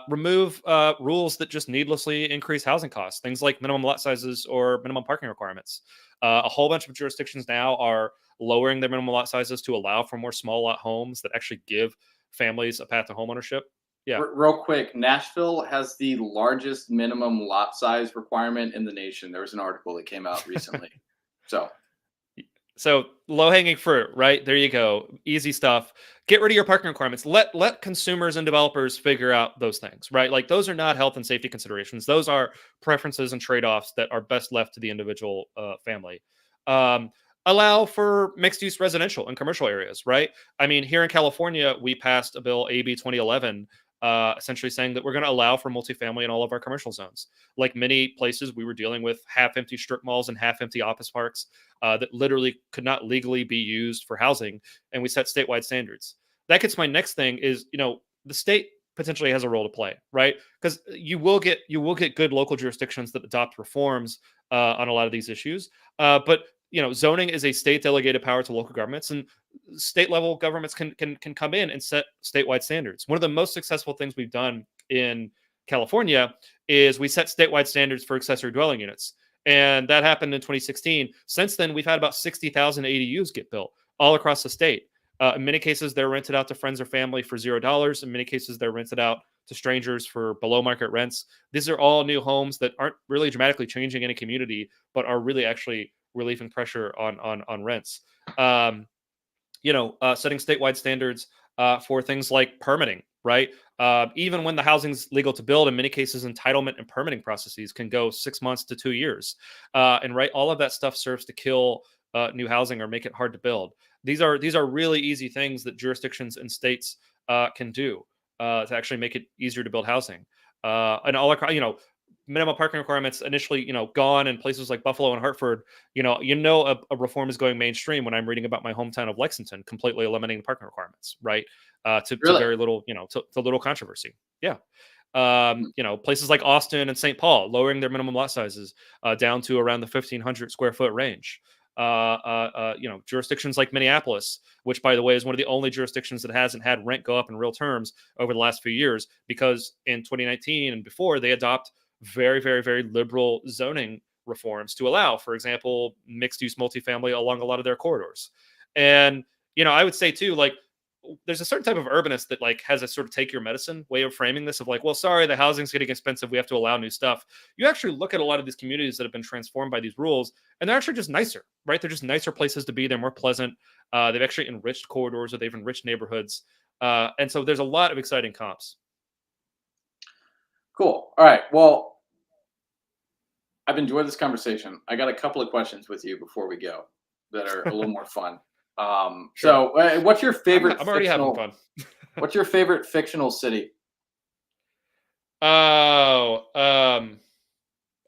Remove rules that just needlessly increase housing costs, things like minimum lot sizes or minimum parking requirements. A whole bunch of jurisdictions now are lowering their minimum lot sizes to allow for more small lot homes that actually give families a path to homeownership. Yeah. Real quick, Nashville has the largest minimum lot size requirement in the nation. There was an article that came out recently. So So low hanging fruit, right? There you go. Easy stuff. Get rid of your parking requirements. Let consumers and developers figure out those things, right? Like those are not health and safety considerations. Those are preferences and trade offs that are best left to the individual family. Um, Allow for mixed use residential and commercial areas, right? I mean, here in California, we passed a bill AB 2011, essentially saying that we're going to allow for multifamily in all of our commercial zones. Like many places, we were dealing with half empty strip malls and half empty office parks that literally could not legally be used for housing, and we set statewide standards. That gets my next thing is the state potentially has a role to play, right? Because you will get good local jurisdictions that adopt reforms on a lot of these issues, but zoning is a state delegated power to local governments, and state level governments can come in and set statewide standards. One of the most successful things we've done in California is we set statewide standards for accessory dwelling units. And that happened in 2016. Since then, we've had about 60,000 ADUs get built all across the state. In many cases, they're rented out to friends or family for $0. In many cases, they're rented out to strangers for below market rents. These are all new homes that aren't really dramatically changing any community, but are really actually relieving pressure on rents. Um, Setting statewide standards for things like permitting, right? Even when the housing's legal to build, in many cases, entitlement and permitting processes can go 6 months to 2 years. And right, all of that stuff serves to kill new housing or make it hard to build. These are really easy things that jurisdictions and states can do to actually make it easier to build housing. And all across, minimum parking requirements initially, gone in places like Buffalo and Hartford. A reform is going mainstream when I'm reading about my hometown of Lexington completely eliminating parking requirements, right? To really, very little, to little controversy. Yeah. Places like Austin and St. Paul lowering their minimum lot sizes down to around the 1,500 square foot range. jurisdictions like Minneapolis, which, by the way, is one of the only jurisdictions that hasn't had rent go up in real terms over the last few years, because in 2019 and before, they adopt very, very, very liberal zoning reforms to allow, for example, mixed use multifamily along a lot of their corridors. And, I would say too, like, there's a certain type of urbanist that like has a sort of take your medicine way of framing this, of like, well, sorry, the housing's getting expensive, we have to allow new stuff. You actually look at a lot of these communities that have been transformed by these rules, and they're actually just nicer, right? They're just nicer places to be. They're more pleasant. They've actually enriched corridors, or they've enriched neighborhoods. And so there's a lot of exciting comps. Cool. All right. Well, I've enjoyed this conversation. I got a couple of questions with you before we go that are a little more fun. Sure. So what's your favorite I'm already having fun. What's your favorite fictional city? Oh,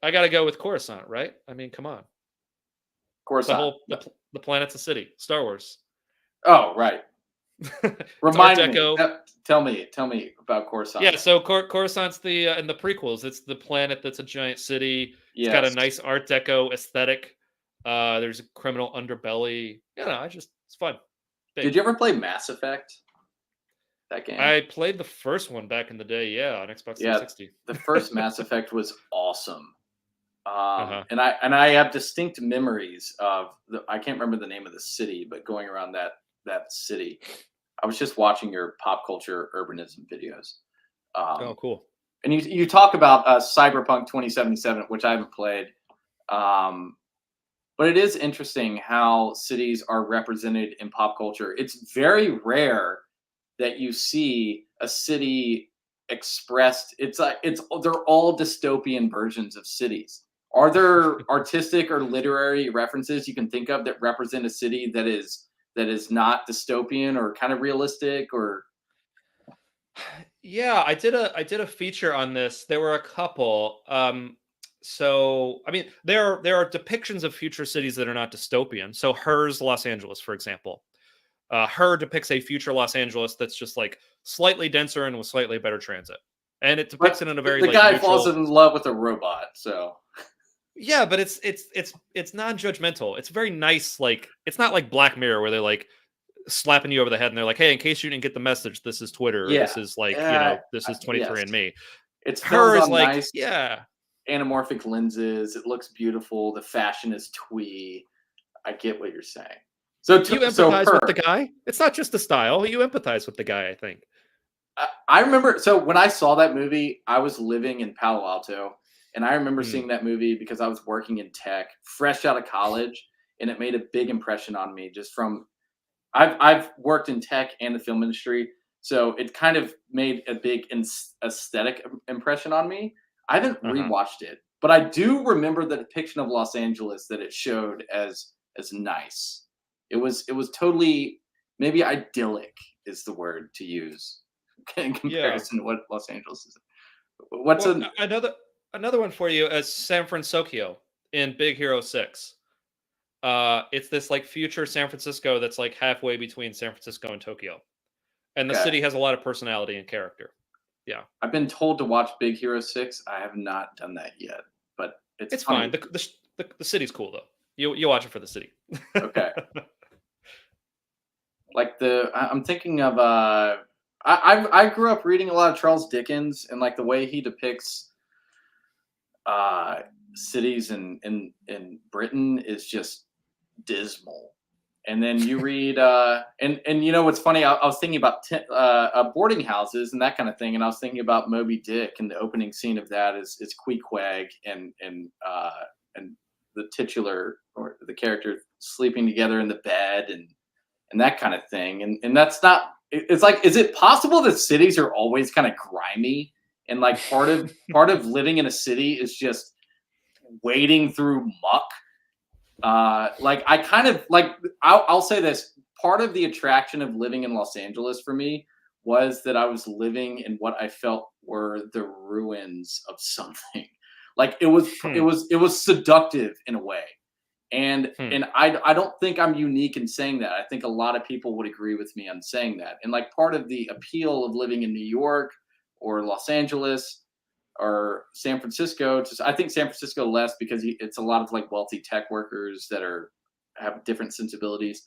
I got to go with Coruscant, right? I mean, come on. Coruscant. The planet's a city. Star Wars. Oh, right. Remind Art me. Deco. Tell me about Coruscant. Yeah, so Coruscant's in the prequels. It's the planet that's a giant city. It's got a nice Art Deco aesthetic. There's a criminal underbelly. It's fun. Big. Did you ever play Mass Effect? That game? I played the first one back in the day, on Xbox 360. The first Mass Effect was awesome. And I have distinct memories of I can't remember the name of the city, but going around that city. I was just watching your pop culture urbanism videos. Oh, cool. And you talk about Cyberpunk 2077, which I haven't played. But it is interesting how cities are represented in pop culture. It's very rare that you see a city expressed. They're all dystopian versions of cities. Are there artistic or literary references you can think of that represent a city that is not dystopian or kind of realistic? Or yeah, I did a feature on this. There were a couple. So I mean, there are depictions of future cities that are not dystopian. So Her's Los Angeles, for example. Her depicts a future Los Angeles that's just like slightly denser and with slightly better transit, and it depicts it in a very the guy falls in love with a robot. So yeah, but it's non-judgmental. It's very nice. Like, it's not like Black Mirror where they're like slapping you over the head and they're like, hey, in case you didn't get the message, this is Twitter. Yeah. This is like this is 23andMe. It's Her is like nice, anamorphic lenses. It looks beautiful. The fashion is twee. I get what you're saying. So you empathize with the guy. It's not just the style. You empathize with the guy, I think. I remember. So when I saw that movie, I was living in Palo Alto, and I remember seeing that movie because I was working in tech, fresh out of college, and it made a big impression on me. Just from, I've worked in tech and the film industry, so it kind of made a big aesthetic impression on me. I haven't rewatched it, but I do remember the depiction of Los Angeles that it showed as nice. It was totally, maybe idyllic is the word to use in comparison to what Los Angeles is. What's another one for you as San Francisco in Big Hero 6. It's this like future San Francisco that's like halfway between San Francisco and Tokyo. And the city has a lot of personality and character. Yeah. I've been told to watch Big Hero 6. I have not done that yet, but it's fine. The city's cool though. You watch it for the city. Okay. Like I'm thinking of I grew up reading a lot of Charles Dickens, and like the way he depicts cities in Britain is just dismal. And then you read and you know what's funny? I was thinking about boarding houses and that kind of thing, and I was thinking about Moby Dick, and the opening scene of that is Queequeg and the titular or the character sleeping together in the bed and that kind of thing. And that's not, it's like, is it possible that cities are always kind of grimy, and like part of living in a city is just wading through muck? Like I kind of like, I'll say this, part of the attraction of living in Los Angeles for me was that I was living in what I felt were the ruins of something. Like it was seductive in a way. And I don't think I'm unique in saying that. I think a lot of people would agree with me on saying that. And like part of the appeal of living in New York or Los Angeles or San Francisco, I think San Francisco less because it's a lot of like wealthy tech workers that are have different sensibilities.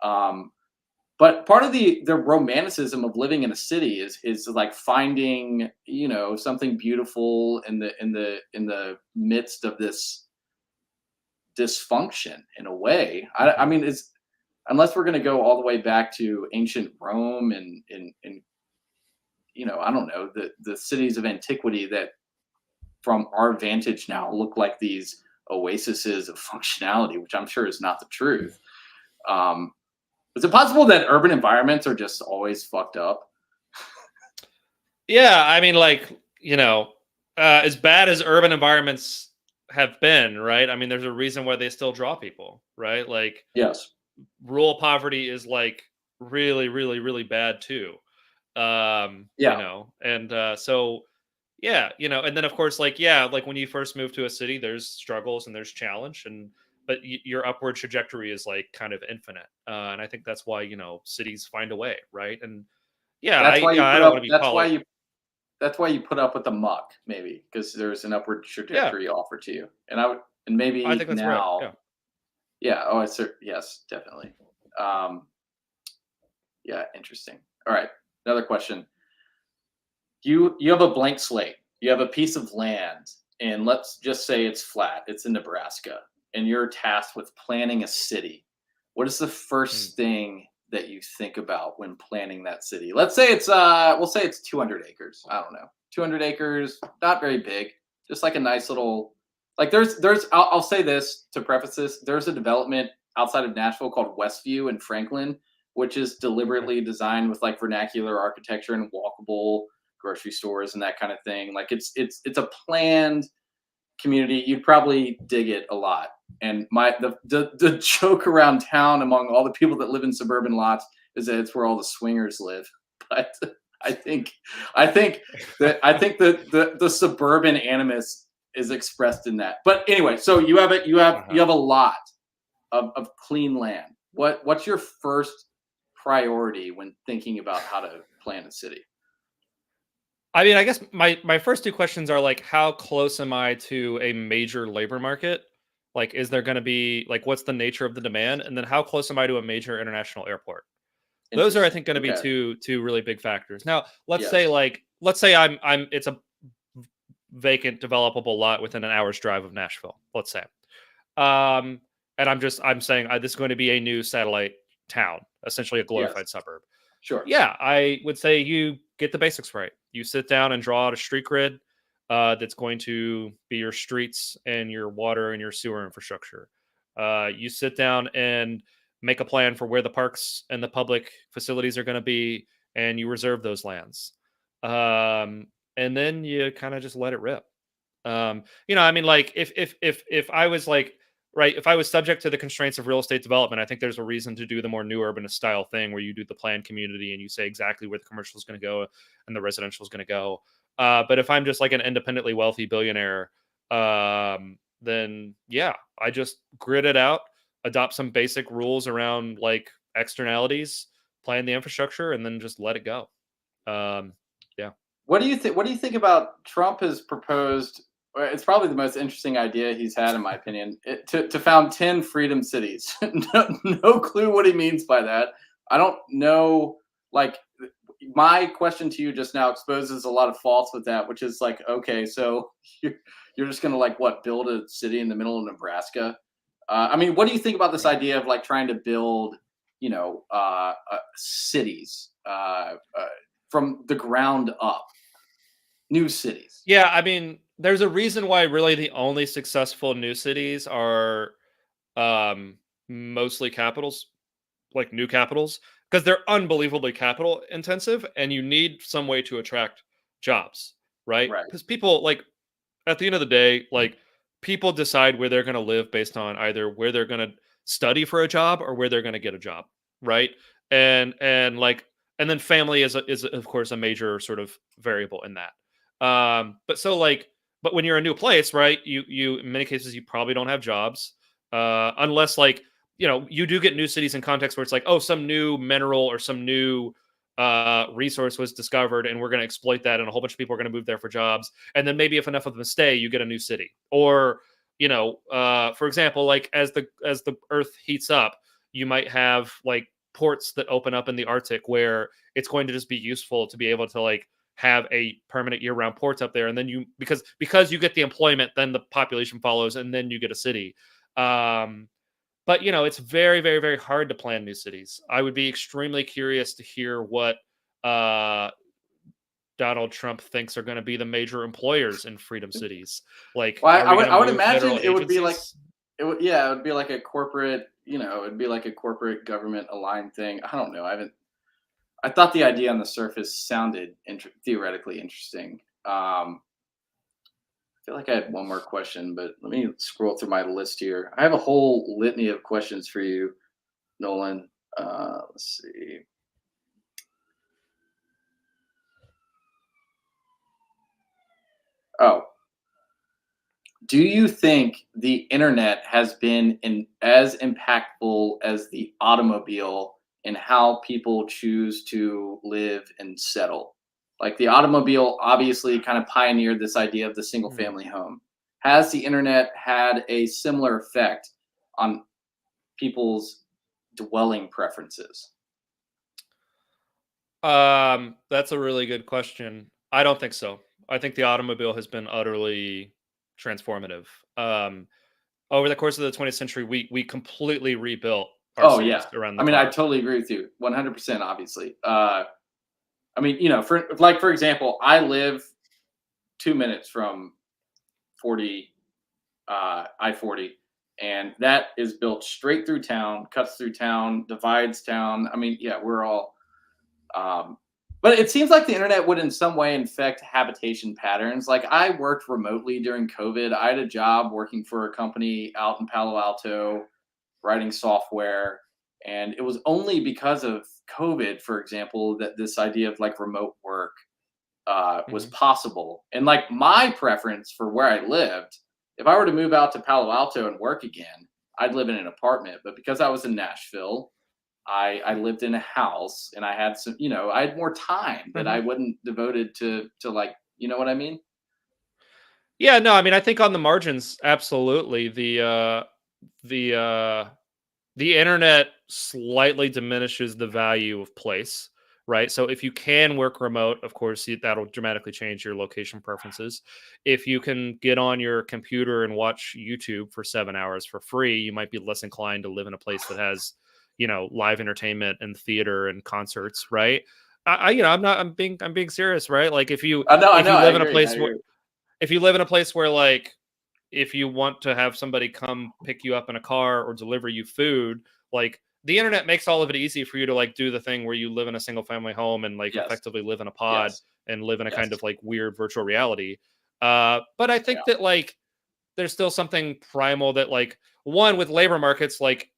But part of the romanticism of living in a city is like finding, something beautiful in the midst of this dysfunction in a way. I Mhm. mean, it's unless we're going to go all the way back to ancient Rome and I don't know, the cities of antiquity that from our vantage now look like these oases of functionality, which I'm sure is not the truth. Um, is it possible that urban environments are just always fucked up? Yeah, I mean, like, as bad as urban environments have been, right? I mean, there's a reason why they still draw people, right? Like, Yes. rural poverty is like really, really, really bad too. Yeah. And so yeah, and then of course, like, yeah, like when you first move to a city, there's struggles and there's challenge, and but your upward trajectory is like kind of infinite. And I think that's why cities find a way, right? And yeah, That's why you I put don't want to up. be That's why you put up with the muck, maybe because there's an upward yeah, trajectory offered to you. And I maybe think that's right. now, Yeah. yeah. Oh, yes, definitely. Um, yeah, interesting. All right, another question. You have a blank slate. You have a piece of land, and let's just say it's flat. It's in Nebraska, and you're tasked with planning a city. What is the Mm. first thing that you think about when planning that city? Let's say we'll say it's 200 acres. I don't know. 200 acres, not very big. Just like a nice little like I'll say this to preface this. There's a development outside of Nashville called Westview in Franklin, which is Okay. deliberately designed with like vernacular architecture and walkable grocery stores and that kind of thing. Like it's a planned community. You'd probably dig it a lot. And the joke around town among all the people that live in suburban lots is that it's where all the swingers live. But I think that the suburban animus is expressed in that. But anyway, so you Uh-huh. have a lot of clean land. What's your first priority when thinking about how to plan a city? I mean, I guess my first two questions are like, how close am I to a major labor market? Like, is there going to be like, what's the nature of the demand, and then how close am I to a major international airport? Those are, I Interesting. think, going to be Okay. two really big factors. Now, Yes. let's say I'm it's a vacant developable lot within an hour's drive of Nashville. Let's say, um, and I'm saying this is going to be a new satellite town, essentially a Yes. glorified suburb. Sure. Yeah, I would say you get the basics right. You sit down and draw out a street grid that's going to be your streets and your water and your sewer infrastructure. You sit down and make a plan for where the parks and the public facilities are going to be, and you reserve those lands. Um, and then you kind of just let it rip. I mean, like if I was like right, if I was subject to the constraints of real estate development, I think there's a reason to do the more new urbanist style thing where you do the planned community and you say exactly where the commercial is going to go and the residential is going to go. But if I'm just like an independently wealthy billionaire, then yeah, I just grid it out, adopt some basic rules around like externalities, plan the infrastructure, and then just let it go. Um, yeah. What do you think? What do you think about Trump has proposed? It's probably the most interesting idea he's had, in my opinion, to found 10 freedom cities. No clue what he means by that. I don't know. Like, my question to you just now exposes a lot of faults with that, which is like, okay, so you're just gonna like what build a city in the middle of Nebraska? I mean, what do you think about this Right. idea of like trying to build, cities from the ground up? New cities. Yeah, I mean, there's a reason why really the only successful new cities are um mostly capitals, like new capitals, because they're unbelievably capital intensive and you need some way to attract jobs, right? Right. Because people like at the end of the day, like people decide where they're going to live based on either where they're going to study for a job or where they're going to get a job, right? And like and then family is of course a major sort of variable in that. But so like but when you're a new place, right? You in many cases you probably don't have jobs unless like you do get new cities in context where it's like, oh, some new mineral or some new resource was discovered and we're going to exploit that and a whole bunch of people are going to move there for jobs, and then maybe if enough of them stay you get a new city, or for example, like as the Earth heats up, you might have like ports that open up in the Arctic where it's going to just be useful to be able to like have a permanent year-round port up there, and then because you get the employment, then the population follows, and then you get a city. But it's very, very, very hard to plan new cities. I would be extremely curious to hear what Donald Trump thinks are going to be the major employers in Freedom Cities. Like, Well, are we I would move imagine federal it would be like agencies? it would be like a corporate, it'd be like a corporate government aligned thing. I don't know. I thought the idea on the surface sounded theoretically interesting. I feel like I had one more question, but let me scroll through my list here. I have a whole litany of questions for you, Nolan. Let's see. Oh, do you think the internet has been as impactful as the automobile in how people choose to live and settle? Like the automobile obviously kind of pioneered this idea of the single Hmm. family home. Has the internet had a similar effect on people's dwelling preferences? That's a really good question. I don't think so. I think the automobile has been utterly transformative. Um, Over the course of the 20th century, we completely rebuilt our Oh cities yeah. around I the mean, I car. totally agree with you. 100% obviously. I mean, for example, I live 2 minutes from 40 I-40, and that is built straight through town, cuts through town, divides town. I mean, yeah, we're all. Um, but it seems like the internet would, in some way, infect habitation patterns. Like I worked remotely during COVID. I had a job working for a company out in Palo Alto, writing software, and it was only because of COVID, for example, that this idea of like remote work was Mhm. possible. And like my preference for where I lived, if I were to move out to Palo Alto and work again, I'd live in an apartment. But because I was in Nashville, I lived in a house and I had some, I had more time that I Mhm. wouldn't devoted to like, you know what I mean? Yeah, no, I mean, I think on the margins, absolutely. The uh, the internet slightly diminishes the value of place, right? So if you can work remote, of course, that'll dramatically change your location preferences. If you can get on your computer and watch YouTube for 7 hours for free, you might be less inclined to live in a place that has, live entertainment and theater and concerts, right? I'm being serious, right? Like I if know, you I live in a agree. I place where agree. if you live in a place where like if you want to have somebody come pick you up in a car or deliver you food, like the internet makes all of it easy for you to like do the thing where you live in a single family home and like Yes. effectively live in a pod Yes. and live in a kind Yes. of like weird virtual reality. But I Yeah. think that like there's still something primal that like one with labor markets like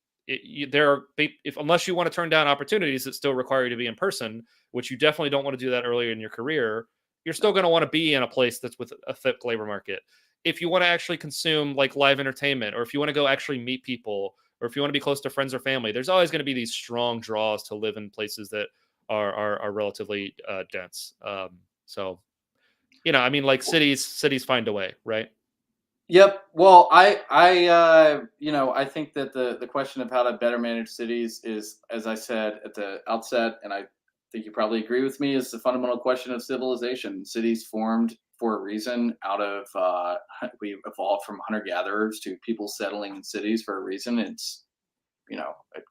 there are if unless you want to turn down opportunities that still require you to be in person, which you definitely don't want to do that earlier in your career, you're still No. going to want to be in a place that's with a thick labor market. If you want to actually consume like live entertainment, or if you want to go actually meet people, or if you want to be close to friends or family, there's always going to be these strong draws to live in places that are relatively dense. So I mean, like cities find a way, right? Yep. Well, I think that the question of how to better manage cities is, as I said at the outset, and I think you probably agree with me, is the fundamental question of civilization. Cities formed for a reason out of we evolved from hunter gatherers to people settling in cities for a reason. It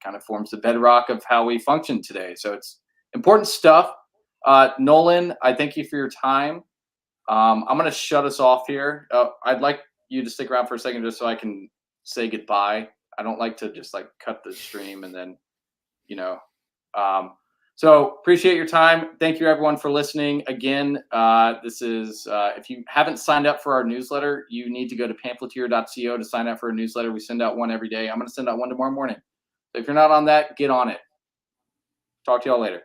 kind of forms the bedrock of how we function today. So it's important stuff. Nolan, I thank you for your time. I'm going to shut us off here. I'd like you to stick around for a second just so I can say goodbye. I don't like to just like cut the stream and then, you know. Um, so appreciate your time. Thank you everyone for listening. Again, this is if you haven't signed up for our newsletter, you need to go to pamphleteer.co to sign up for a newsletter. We send out one every day. I'm going to send out one tomorrow morning. So if you're not on that, get on it. Talk to y'all later.